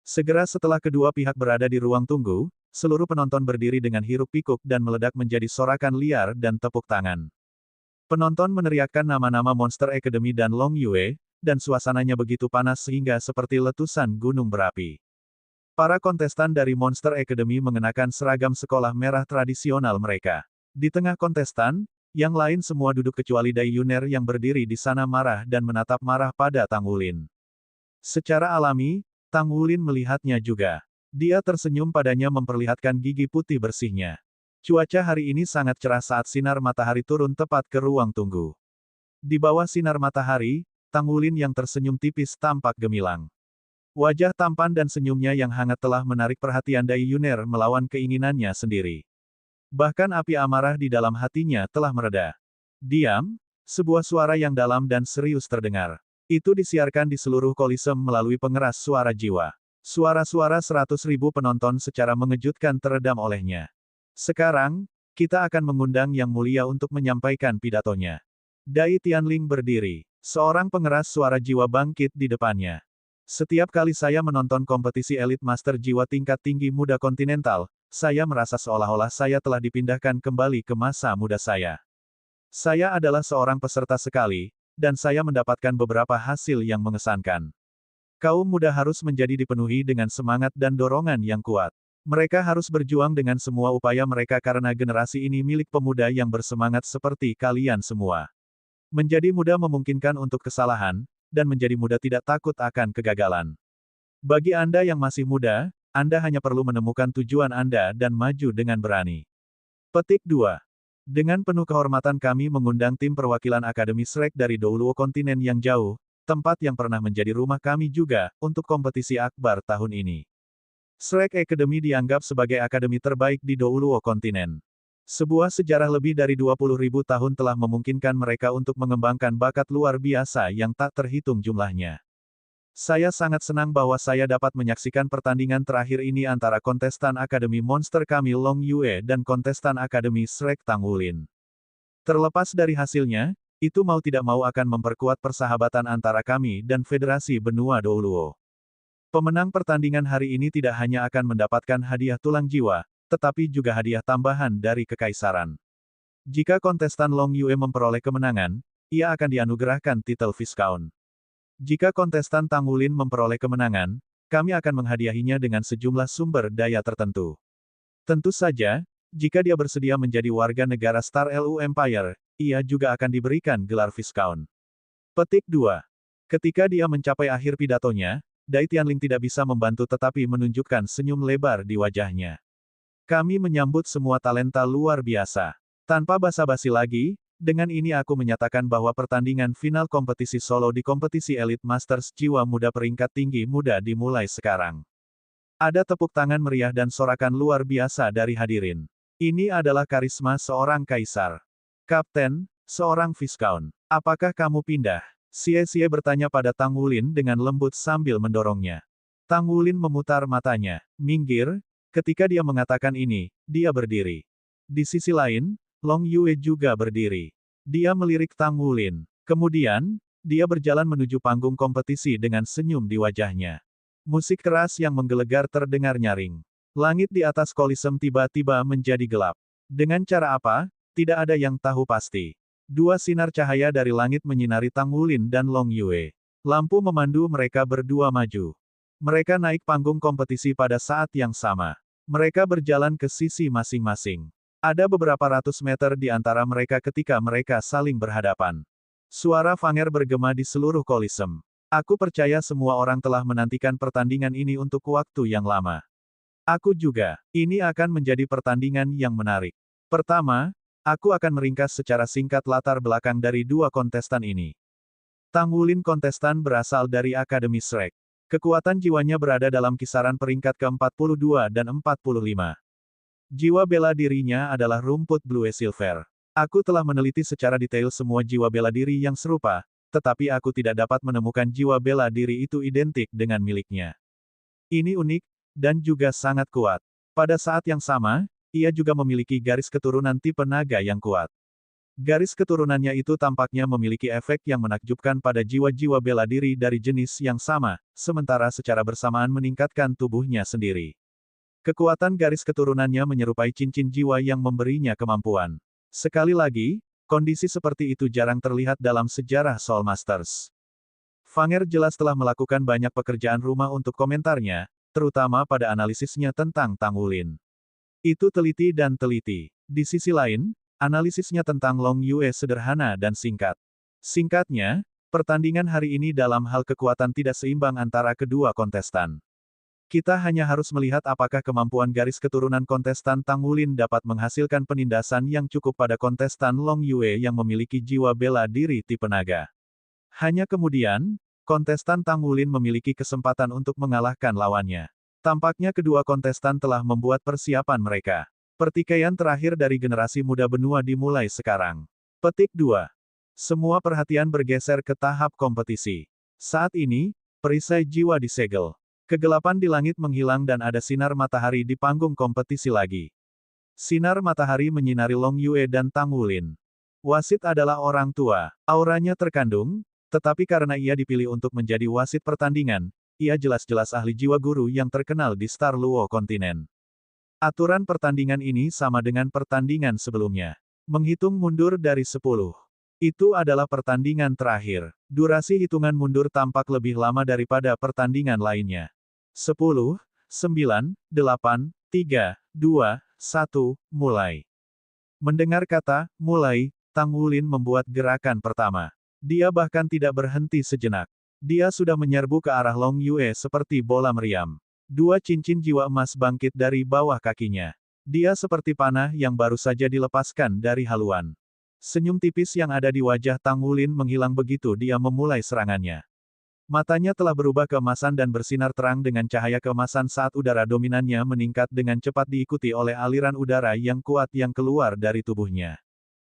Segera setelah kedua pihak berada di ruang tunggu, seluruh penonton berdiri dengan hiruk-pikuk dan meledak menjadi sorakan liar dan tepuk tangan. Penonton meneriakkan nama-nama Monster Academy dan Long Yue, dan suasananya begitu panas sehingga seperti letusan gunung berapi. Para kontestan dari Monster Academy mengenakan seragam sekolah merah tradisional mereka. Di tengah kontestan, yang lain semua duduk kecuali Dai Yuner yang berdiri di sana marah dan menatap marah pada Tang Wulin. Secara alami, Tang Wulin melihatnya juga. Dia tersenyum padanya memperlihatkan gigi putih bersihnya. Cuaca hari ini sangat cerah saat sinar matahari turun tepat ke ruang tunggu. Di bawah sinar matahari, Tang Wulin yang tersenyum tipis tampak gemilang. Wajah tampan dan senyumnya yang hangat telah menarik perhatian Dai Yuner melawan keinginannya sendiri. Bahkan api amarah di dalam hatinya telah mereda. Diam, sebuah suara yang dalam dan serius terdengar. Itu disiarkan di seluruh Coliseum melalui pengeras suara jiwa. Suara-suara 100.000 penonton secara mengejutkan teredam olehnya. Sekarang, kita akan mengundang Yang Mulia untuk menyampaikan pidatonya. Dai Tianling berdiri. Seorang pengeras suara jiwa bangkit di depannya. Setiap kali saya menonton kompetisi elit master jiwa tingkat tinggi muda kontinental, saya merasa seolah-olah saya telah dipindahkan kembali ke masa muda saya. Saya adalah seorang peserta sekali, dan saya mendapatkan beberapa hasil yang mengesankan. Kaum muda harus menjadi dipenuhi dengan semangat dan dorongan yang kuat. Mereka harus berjuang dengan semua upaya mereka karena generasi ini milik pemuda yang bersemangat seperti kalian semua. Menjadi muda memungkinkan untuk kesalahan, dan menjadi muda tidak takut akan kegagalan. Bagi Anda yang masih muda, Anda hanya perlu menemukan tujuan Anda dan maju dengan berani. Petik 2. Dengan penuh kehormatan kami mengundang tim perwakilan Akademi Shrek dari Dou Luo kontinen yang jauh, tempat yang pernah menjadi rumah kami juga, untuk kompetisi akbar tahun ini. Shrek Academy dianggap sebagai akademi terbaik di Dou Luo kontinen. Sebuah sejarah lebih dari 20.000 tahun telah memungkinkan mereka untuk mengembangkan bakat luar biasa yang tak terhitung jumlahnya. Saya sangat senang bahwa saya dapat menyaksikan pertandingan terakhir ini antara kontestan Akademi Monster Kami Long Yue dan kontestan Akademi Shrek Tang Wulin. Terlepas dari hasilnya, itu mau tidak mau akan memperkuat persahabatan antara kami dan Federasi Benua Douluo. Pemenang pertandingan hari ini tidak hanya akan mendapatkan hadiah tulang jiwa, tetapi juga hadiah tambahan dari Kekaisaran. Jika kontestan Long Yue memperoleh kemenangan, ia akan dianugerahkan titel Viscount. Jika kontestan Tang Wulin memperoleh kemenangan, kami akan menghadiahinya dengan sejumlah sumber daya tertentu. Tentu saja, jika dia bersedia menjadi warga negara Star Lu Empire, ia juga akan diberikan gelar Viscount. Petik 2. Ketika dia mencapai akhir pidatonya, Dai Tianling tidak bisa membantu tetapi menunjukkan senyum lebar di wajahnya. Kami menyambut semua talenta luar biasa. Tanpa basa-basi lagi, dengan ini aku menyatakan bahwa pertandingan final kompetisi solo di kompetisi Elite Masters Jiwa Muda peringkat tinggi muda dimulai sekarang. Ada tepuk tangan meriah dan sorakan luar biasa dari hadirin. Ini adalah karisma seorang kaisar. Kapten, seorang Viscount. Apakah kamu pindah? Xie bertanya pada Tang Wulin dengan lembut sambil mendorongnya. Tang Wulin memutar matanya. Minggir, ketika dia mengatakan ini, dia berdiri. Di sisi lain, Long Yue juga berdiri. Dia melirik Tang Wulin. Kemudian, dia berjalan menuju panggung kompetisi dengan senyum di wajahnya. Musik keras yang menggelegar terdengar nyaring. Langit di atas Koliseum tiba-tiba menjadi gelap. Dengan cara apa? Tidak ada yang tahu pasti. Dua sinar cahaya dari langit menyinari Tang Wulin dan Long Yue. Lampu memandu mereka berdua maju. Mereka naik panggung kompetisi pada saat yang sama. Mereka berjalan ke sisi masing-masing. Ada beberapa ratus meter di antara mereka ketika mereka saling berhadapan. Suara Fanger bergema di seluruh Koliseum. Aku percaya semua orang telah menantikan pertandingan ini untuk waktu yang lama. Aku juga. Ini akan menjadi pertandingan yang menarik. Pertama, aku akan meringkas secara singkat latar belakang dari dua kontestan ini. Tang Wulin kontestan berasal dari Akademi Shrek. Kekuatan jiwanya berada dalam kisaran peringkat ke-42 dan 45. Jiwa bela dirinya adalah rumput Blue Silver. Aku telah meneliti secara detail semua jiwa bela diri yang serupa, tetapi aku tidak dapat menemukan jiwa bela diri itu identik dengan miliknya. Ini unik, dan juga sangat kuat. Pada saat yang sama, ia juga memiliki garis keturunan tipe naga yang kuat. Garis keturunannya itu tampaknya memiliki efek yang menakjubkan pada jiwa-jiwa bela diri dari jenis yang sama, sementara secara bersamaan meningkatkan tubuhnya sendiri. Kekuatan garis keturunannya menyerupai cincin jiwa yang memberinya kemampuan. Sekali lagi, kondisi seperti itu jarang terlihat dalam sejarah Soul Masters. Fanger jelas telah melakukan banyak pekerjaan rumah untuk komentarnya, terutama pada analisisnya tentang Tang Wulin. Itu teliti dan teliti. Di sisi lain, analisisnya tentang Long Yue sederhana dan singkat. Singkatnya, pertandingan hari ini dalam hal kekuatan tidak seimbang antara kedua kontestan. Kita hanya harus melihat apakah kemampuan garis keturunan kontestan Tang Wulin dapat menghasilkan penindasan yang cukup pada kontestan Long Yue yang memiliki jiwa bela diri tipe naga. Hanya kemudian, kontestan Tang Wulin memiliki kesempatan untuk mengalahkan lawannya. Tampaknya kedua kontestan telah membuat persiapan mereka. Pertikaian terakhir dari generasi muda benua dimulai sekarang. Petik 2. Semua perhatian bergeser ke tahap kompetisi. Saat ini, perisai jiwa disegel. Kegelapan di langit menghilang dan ada sinar matahari di panggung kompetisi lagi. Sinar matahari menyinari Long Yue dan Tang Wulin. Wasit adalah orang tua. Auranya terkandung, tetapi karena ia dipilih untuk menjadi wasit pertandingan, ia jelas-jelas ahli jiwa guru yang terkenal di Star Luo kontinen. Aturan pertandingan ini sama dengan pertandingan sebelumnya. Menghitung mundur dari 10. Itu adalah pertandingan terakhir. Durasi hitungan mundur tampak lebih lama daripada pertandingan lainnya. 10, 9, 8, 3, 2, 1, mulai. Mendengar kata, mulai, Tang Wulin membuat gerakan pertama. Dia bahkan tidak berhenti sejenak. Dia sudah menyerbu ke arah Long Yue seperti bola meriam. Dua cincin jiwa emas bangkit dari bawah kakinya. Dia seperti panah yang baru saja dilepaskan dari haluan. Senyum tipis yang ada di wajah Tang Wulin menghilang begitu dia memulai serangannya. Matanya telah berubah keemasan dan bersinar terang dengan cahaya keemasan saat udara dominannya meningkat dengan cepat diikuti oleh aliran udara yang kuat yang keluar dari tubuhnya.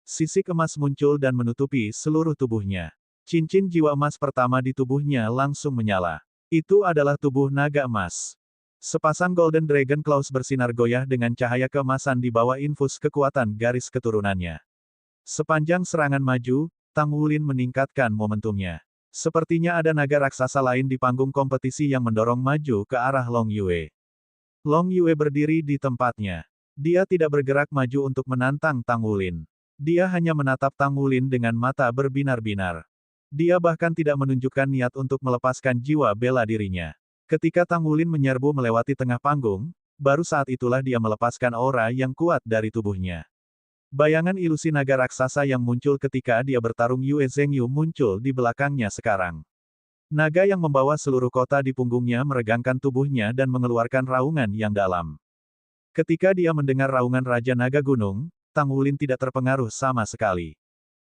Sisik emas muncul dan menutupi seluruh tubuhnya. Cincin jiwa emas pertama di tubuhnya langsung menyala. Itu adalah tubuh naga emas. Sepasang Golden Dragon Claws bersinar goyah dengan cahaya keemasan di bawah infus kekuatan garis keturunannya. Sepanjang serangan maju, Tang Wulin meningkatkan momentumnya. Sepertinya ada naga raksasa lain di panggung kompetisi yang mendorong maju ke arah Long Yue. Long Yue berdiri di tempatnya. Dia tidak bergerak maju untuk menantang Tang Wulin. Dia hanya menatap Tang Wulin dengan mata berbinar-binar. Dia bahkan tidak menunjukkan niat untuk melepaskan jiwa bela dirinya. Ketika Tang Wulin menyerbu melewati tengah panggung, baru saat itulah dia melepaskan aura yang kuat dari tubuhnya. Bayangan ilusi naga raksasa yang muncul ketika dia bertarung Yue Zhengyu muncul di belakangnya sekarang. Naga yang membawa seluruh kota di punggungnya meregangkan tubuhnya dan mengeluarkan raungan yang dalam. Ketika dia mendengar raungan Raja Naga Gunung, Tang Wulin tidak terpengaruh sama sekali.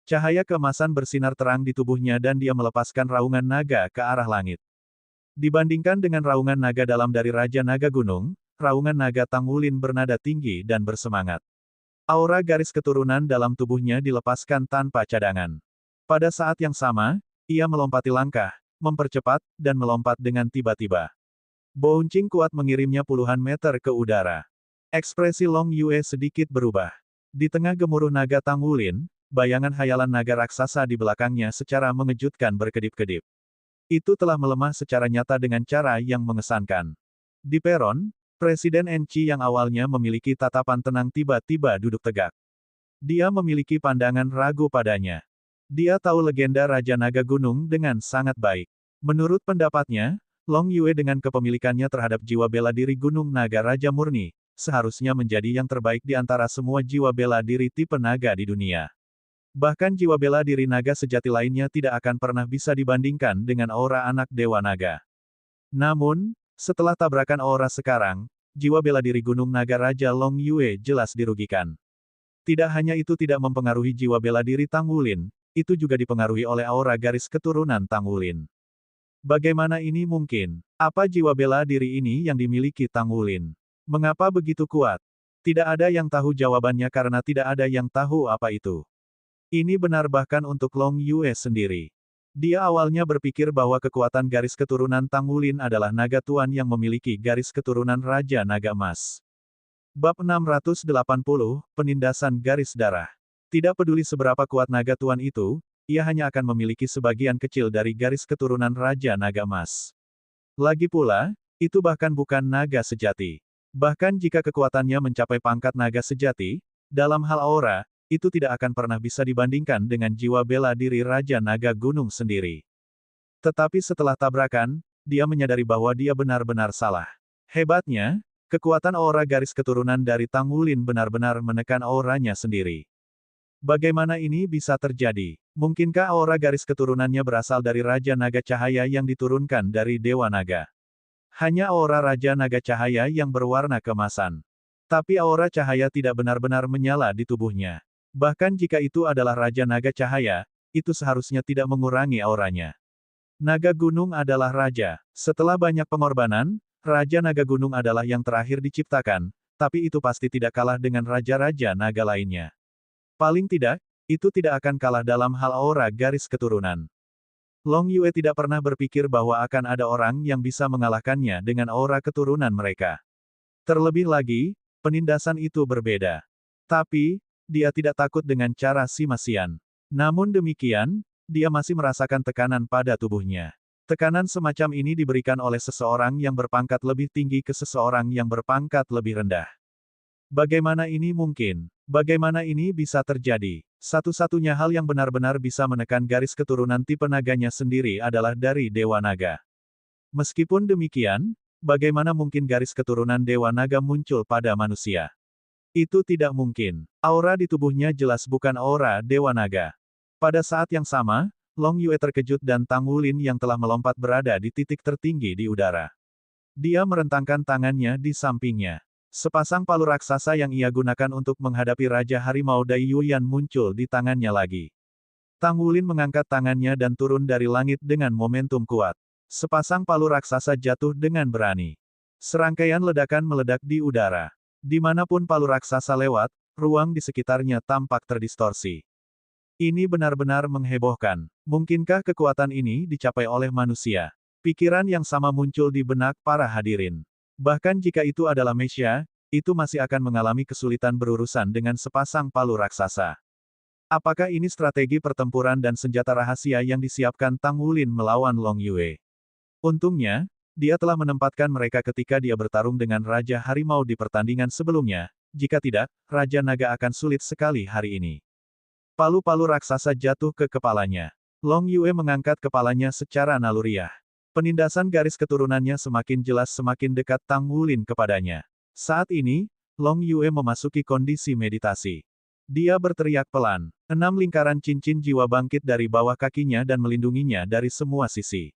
Cahaya keemasan bersinar terang di tubuhnya dan dia melepaskan raungan naga ke arah langit. Dibandingkan dengan raungan naga dalam dari Raja Naga Gunung, raungan naga Tang Wulin bernada tinggi dan bersemangat. Aura garis keturunan dalam tubuhnya dilepaskan tanpa cadangan. Pada saat yang sama, ia melompati langkah, mempercepat, dan melompat dengan tiba-tiba. Bouncing kuat mengirimnya puluhan meter ke udara. Ekspresi Long Yue sedikit berubah. Di tengah gemuruh naga Tang Wulin, bayangan hayalan naga raksasa di belakangnya secara mengejutkan berkedip-kedip. Itu telah melemah secara nyata dengan cara yang mengesankan. Di peron, Presiden Enci yang awalnya memiliki tatapan tenang tiba-tiba duduk tegak. Dia memiliki pandangan ragu padanya. Dia tahu legenda Raja Naga Gunung dengan sangat baik. Menurut pendapatnya, Long Yue dengan kepemilikannya terhadap jiwa bela diri Gunung Naga Raja Murni, seharusnya menjadi yang terbaik di antara semua jiwa bela diri tipe naga di dunia. Bahkan jiwa bela diri naga sejati lainnya tidak akan pernah bisa dibandingkan dengan aura anak Dewa Naga. Namun, setelah tabrakan aura sekarang, jiwa bela diri Gunung Naga Raja Long Yue jelas dirugikan. Tidak hanya itu tidak mempengaruhi jiwa bela diri Tang Wulin, itu juga dipengaruhi oleh aura garis keturunan Tang Wulin. Bagaimana ini mungkin? Apa jiwa bela diri ini yang dimiliki Tang Wulin? Mengapa begitu kuat? Tidak ada yang tahu jawabannya karena tidak ada yang tahu apa itu. Ini benar bahkan untuk Long Yue sendiri. Dia awalnya berpikir bahwa kekuatan garis keturunan Tang Wulin adalah naga tuan yang memiliki garis keturunan Raja Naga Emas. Bab 680, Penindasan Garis Darah. Tidak peduli seberapa kuat naga tuan itu, ia hanya akan memiliki sebagian kecil dari garis keturunan Raja Naga Emas. Lagi pula, itu bahkan bukan naga sejati. Bahkan jika kekuatannya mencapai pangkat naga sejati, dalam hal aura, itu tidak akan pernah bisa dibandingkan dengan jiwa bela diri Raja Naga Gunung sendiri. Tetapi setelah tabrakan, dia menyadari bahwa dia benar-benar salah. Hebatnya, kekuatan aura garis keturunan dari Tang Wulin benar-benar menekan auranya sendiri. Bagaimana ini bisa terjadi? Mungkinkah aura garis keturunannya berasal dari Raja Naga Cahaya yang diturunkan dari Dewa Naga? Hanya aura Raja Naga Cahaya yang berwarna keemasan. Tapi aura cahaya tidak benar-benar menyala di tubuhnya. Bahkan jika itu adalah Raja Naga Cahaya, itu seharusnya tidak mengurangi auranya. Naga Gunung adalah raja. Setelah banyak pengorbanan, Raja Naga Gunung adalah yang terakhir diciptakan, tapi itu pasti tidak kalah dengan raja-raja naga lainnya. Paling tidak, itu tidak akan kalah dalam hal aura garis keturunan. Long Yue tidak pernah berpikir bahwa akan ada orang yang bisa mengalahkannya dengan aura keturunan mereka. Terlebih lagi, penindasan itu berbeda. Tapi, dia tidak takut dengan cara si Masian. Namun demikian, dia masih merasakan tekanan pada tubuhnya. Tekanan semacam ini diberikan oleh seseorang yang berpangkat lebih tinggi ke seseorang yang berpangkat lebih rendah. Bagaimana ini mungkin? Bagaimana ini bisa terjadi? Satu-satunya hal yang benar-benar bisa menekan garis keturunan tipe naganya sendiri adalah dari Dewa Naga. Meskipun demikian, bagaimana mungkin garis keturunan Dewa Naga muncul pada manusia? Itu tidak mungkin. Aura di tubuhnya jelas bukan aura Dewa Naga. Pada saat yang sama, Long Yue terkejut dan Tang Wulin yang telah melompat berada di titik tertinggi di udara. Dia merentangkan tangannya di sampingnya. Sepasang palu raksasa yang ia gunakan untuk menghadapi Raja Harimau Dai Yuyan muncul di tangannya lagi. Tang Wulin mengangkat tangannya dan turun dari langit dengan momentum kuat. Sepasang palu raksasa jatuh dengan berani. Serangkaian ledakan meledak di udara. Dimanapun palu raksasa lewat, ruang di sekitarnya tampak terdistorsi. Ini benar-benar menghebohkan. Mungkinkah kekuatan ini dicapai oleh manusia? Pikiran yang sama muncul di benak para hadirin. Bahkan jika itu adalah Mesya, itu masih akan mengalami kesulitan berurusan dengan sepasang palu raksasa. Apakah ini strategi pertempuran dan senjata rahasia yang disiapkan Tang Wulin melawan Long Yue? Untungnya, dia telah menempatkan mereka ketika dia bertarung dengan Raja Harimau di pertandingan sebelumnya, jika tidak, Raja Naga akan sulit sekali hari ini. Palu-palu raksasa jatuh ke kepalanya. Long Yue mengangkat kepalanya secara naluriah. Penindasan garis keturunannya semakin jelas semakin dekat Tang Wulin kepadanya. Saat ini, Long Yue memasuki kondisi meditasi. Dia berteriak pelan. 6 lingkaran cincin jiwa bangkit dari bawah kakinya dan melindunginya dari semua sisi.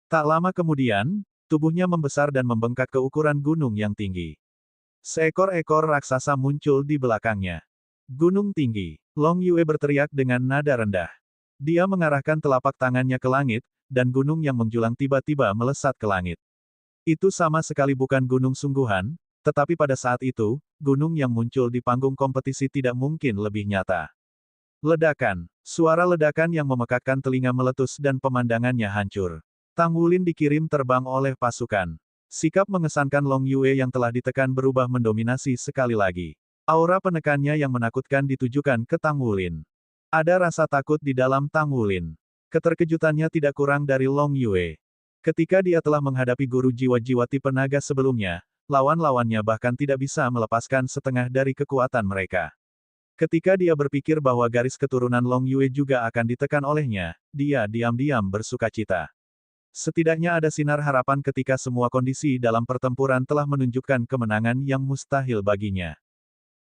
Tak lama kemudian, tubuhnya membesar dan membengkak ke ukuran gunung yang tinggi. Seekor-ekor raksasa muncul di belakangnya. Gunung tinggi. Long Yue berteriak dengan nada rendah. Dia mengarahkan telapak tangannya ke langit, dan gunung yang menjulang tiba-tiba melesat ke langit. Itu sama sekali bukan gunung sungguhan, tetapi pada saat itu, gunung yang muncul di panggung kompetisi tidak mungkin lebih nyata. Ledakan. Suara ledakan yang memekakkan telinga meletus dan pemandangannya hancur. Tang Wulin dikirim terbang oleh pasukan. Sikap mengesankan Long Yue yang telah ditekan berubah mendominasi sekali lagi. Aura penekannya yang menakutkan ditujukan ke Tang Wulin. Ada rasa takut di dalam Tang Wulin. Keterkejutannya tidak kurang dari Long Yue. Ketika dia telah menghadapi guru jiwa-jiwa tipe naga sebelumnya, lawan-lawannya bahkan tidak bisa melepaskan setengah dari kekuatan mereka. Ketika dia berpikir bahwa garis keturunan Long Yue juga akan ditekan olehnya, dia diam-diam bersukacita. Setidaknya ada sinar harapan ketika semua kondisi dalam pertempuran telah menunjukkan kemenangan yang mustahil baginya.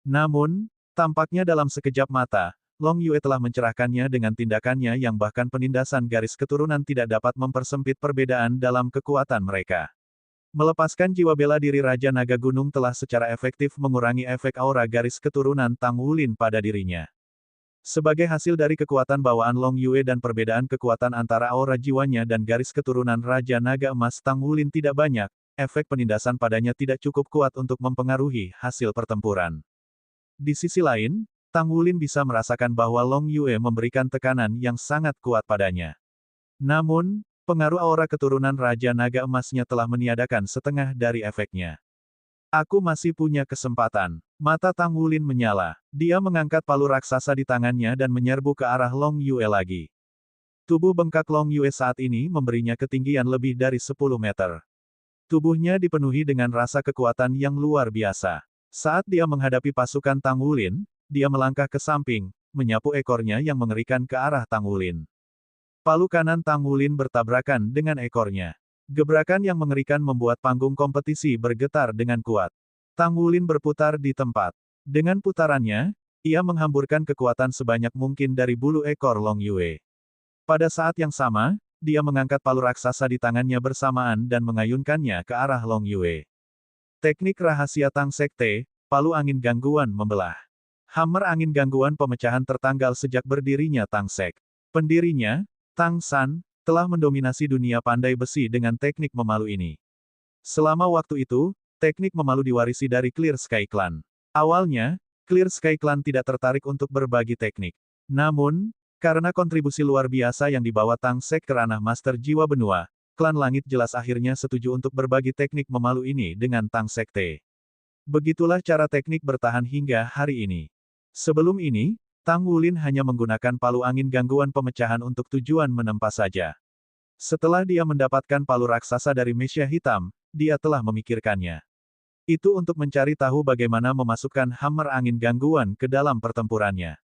Namun, tampaknya dalam sekejap mata, Long Yue telah mencerahkannya dengan tindakannya yang bahkan penindasan garis keturunan tidak dapat mempersempit perbedaan dalam kekuatan mereka. Melepaskan jiwa bela diri Raja Naga Gunung telah secara efektif mengurangi efek aura garis keturunan Tang Wulin pada dirinya. Sebagai hasil dari kekuatan bawaan Long Yue dan perbedaan kekuatan antara aura jiwanya dan garis keturunan Raja Naga Emas Tang Wulin tidak banyak, efek penindasan padanya tidak cukup kuat untuk mempengaruhi hasil pertempuran. Di sisi lain, Tang Wulin bisa merasakan bahwa Long Yue memberikan tekanan yang sangat kuat padanya. Namun, pengaruh aura keturunan Raja Naga Emasnya telah meniadakan setengah dari efeknya. Aku masih punya kesempatan. Mata Tang Wulin menyala. Dia mengangkat palu raksasa di tangannya dan menyerbu ke arah Long Yue lagi. Tubuh bengkak Long Yue saat ini memberinya ketinggian lebih dari 10 meter. Tubuhnya dipenuhi dengan rasa kekuatan yang luar biasa. Saat dia menghadapi pasukan Tang Wulin, dia melangkah ke samping, menyapu ekornya yang mengerikan ke arah Tang Wulin. Palu kanan Tang Wulin bertabrakan dengan ekornya. Gebrakan yang mengerikan membuat panggung kompetisi bergetar dengan kuat. Tang Wulin berputar di tempat. Dengan putarannya, ia menghamburkan kekuatan sebanyak mungkin dari bulu ekor Long Yue. Pada saat yang sama, dia mengangkat palu raksasa di tangannya bersamaan dan mengayunkannya ke arah Long Yue. Teknik rahasia Tang Sekte, palu angin gangguan membelah. Hammer angin gangguan pemecahan tertanggal sejak berdirinya Tang Sek. Pendirinya, Tang San, telah mendominasi dunia pandai besi dengan teknik memalu ini. Selama waktu itu, teknik memalu diwarisi dari Clear Sky Clan. Awalnya, Clear Sky Clan tidak tertarik untuk berbagi teknik. Namun, karena kontribusi luar biasa yang dibawa Tang Sek ke ranah Master Jiwa Benua, Klan Langit jelas akhirnya setuju untuk berbagi teknik memalu ini dengan Tang Sekte. Begitulah cara teknik bertahan hingga hari ini. Sebelum ini, Tang Wulin hanya menggunakan palu angin gangguan pemecahan untuk tujuan menempa saja. Setelah dia mendapatkan palu raksasa dari Mesya Hitam, dia telah memikirkannya. Itu untuk mencari tahu bagaimana memasukkan hammer angin gangguan ke dalam pertempurannya.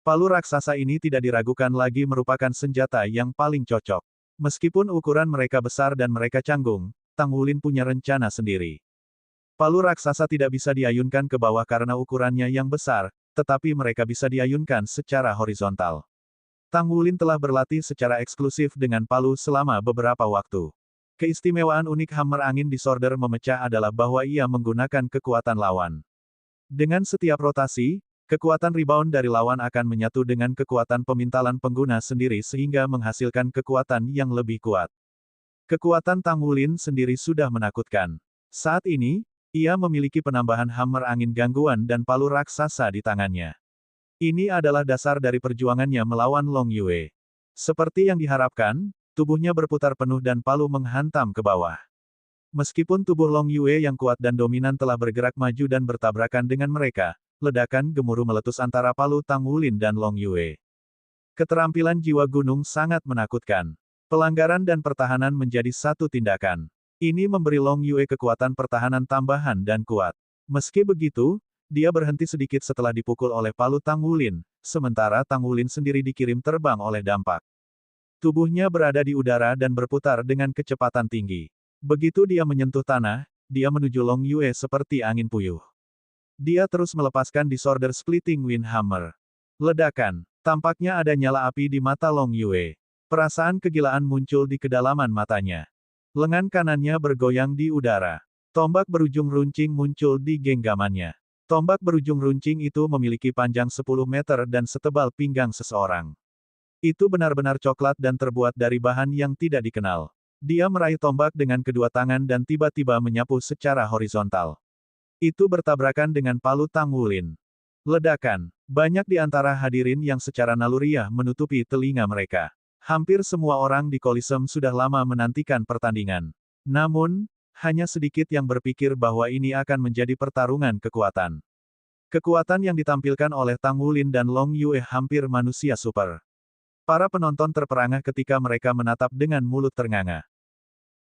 Palu raksasa ini tidak diragukan lagi merupakan senjata yang paling cocok. Meskipun ukuran mereka besar dan mereka canggung, Tang Wulin punya rencana sendiri. Palu raksasa tidak bisa diayunkan ke bawah karena ukurannya yang besar, tetapi mereka bisa diayunkan secara horizontal. Tang Wulin telah berlatih secara eksklusif dengan palu selama beberapa waktu. Keistimewaan unik hammer angin disorder memecah adalah bahwa ia menggunakan kekuatan lawan. Dengan setiap rotasi, Kekuatan rebound dari lawan akan menyatu dengan kekuatan pemintalan pengguna sendiri sehingga menghasilkan kekuatan yang lebih kuat. Kekuatan Tang Wulin sendiri sudah menakutkan. Saat ini, ia memiliki penambahan hammer angin gangguan dan palu raksasa di tangannya. Ini adalah dasar dari perjuangannya melawan Long Yue. Seperti yang diharapkan, tubuhnya berputar penuh dan palu menghantam ke bawah. Meskipun tubuh Long Yue yang kuat dan dominan telah bergerak maju dan bertabrakan dengan mereka, ledakan gemuruh meletus antara palu Tang Wulin dan Long Yue. Keterampilan jiwa gunung sangat menakutkan. Pelanggaran dan pertahanan menjadi satu tindakan. Ini memberi Long Yue kekuatan pertahanan tambahan dan kuat. Meski begitu, dia berhenti sedikit setelah dipukul oleh palu Tang Wulin, sementara Tang Wulin sendiri dikirim terbang oleh dampak. Tubuhnya berada di udara dan berputar dengan kecepatan tinggi. Begitu dia menyentuh tanah, dia menuju Long Yue seperti angin puyuh. Dia terus melepaskan Disorder Splitting Wind Hammer. Ledakan. Tampaknya ada nyala api di mata Long Yue. Perasaan kegilaan muncul di kedalaman matanya. Lengan kanannya bergoyang di udara. Tombak berujung runcing muncul di genggamannya. Tombak berujung runcing itu memiliki panjang 10 meter dan setebal pinggang seseorang. Itu benar-benar coklat dan terbuat dari bahan yang tidak dikenal. Dia meraih tombak dengan kedua tangan dan tiba-tiba menyapu secara horizontal. Itu bertabrakan dengan palu Tang Wulin. Ledakan. Banyak di antara hadirin yang secara naluriah menutupi telinga mereka. Hampir semua orang di Koliseum sudah lama menantikan pertandingan. Namun, hanya sedikit yang berpikir bahwa ini akan menjadi pertarungan kekuatan. Kekuatan yang ditampilkan oleh Tang Wulin dan Long Yue hampir manusia super. Para penonton terperangah ketika mereka menatap dengan mulut ternganga.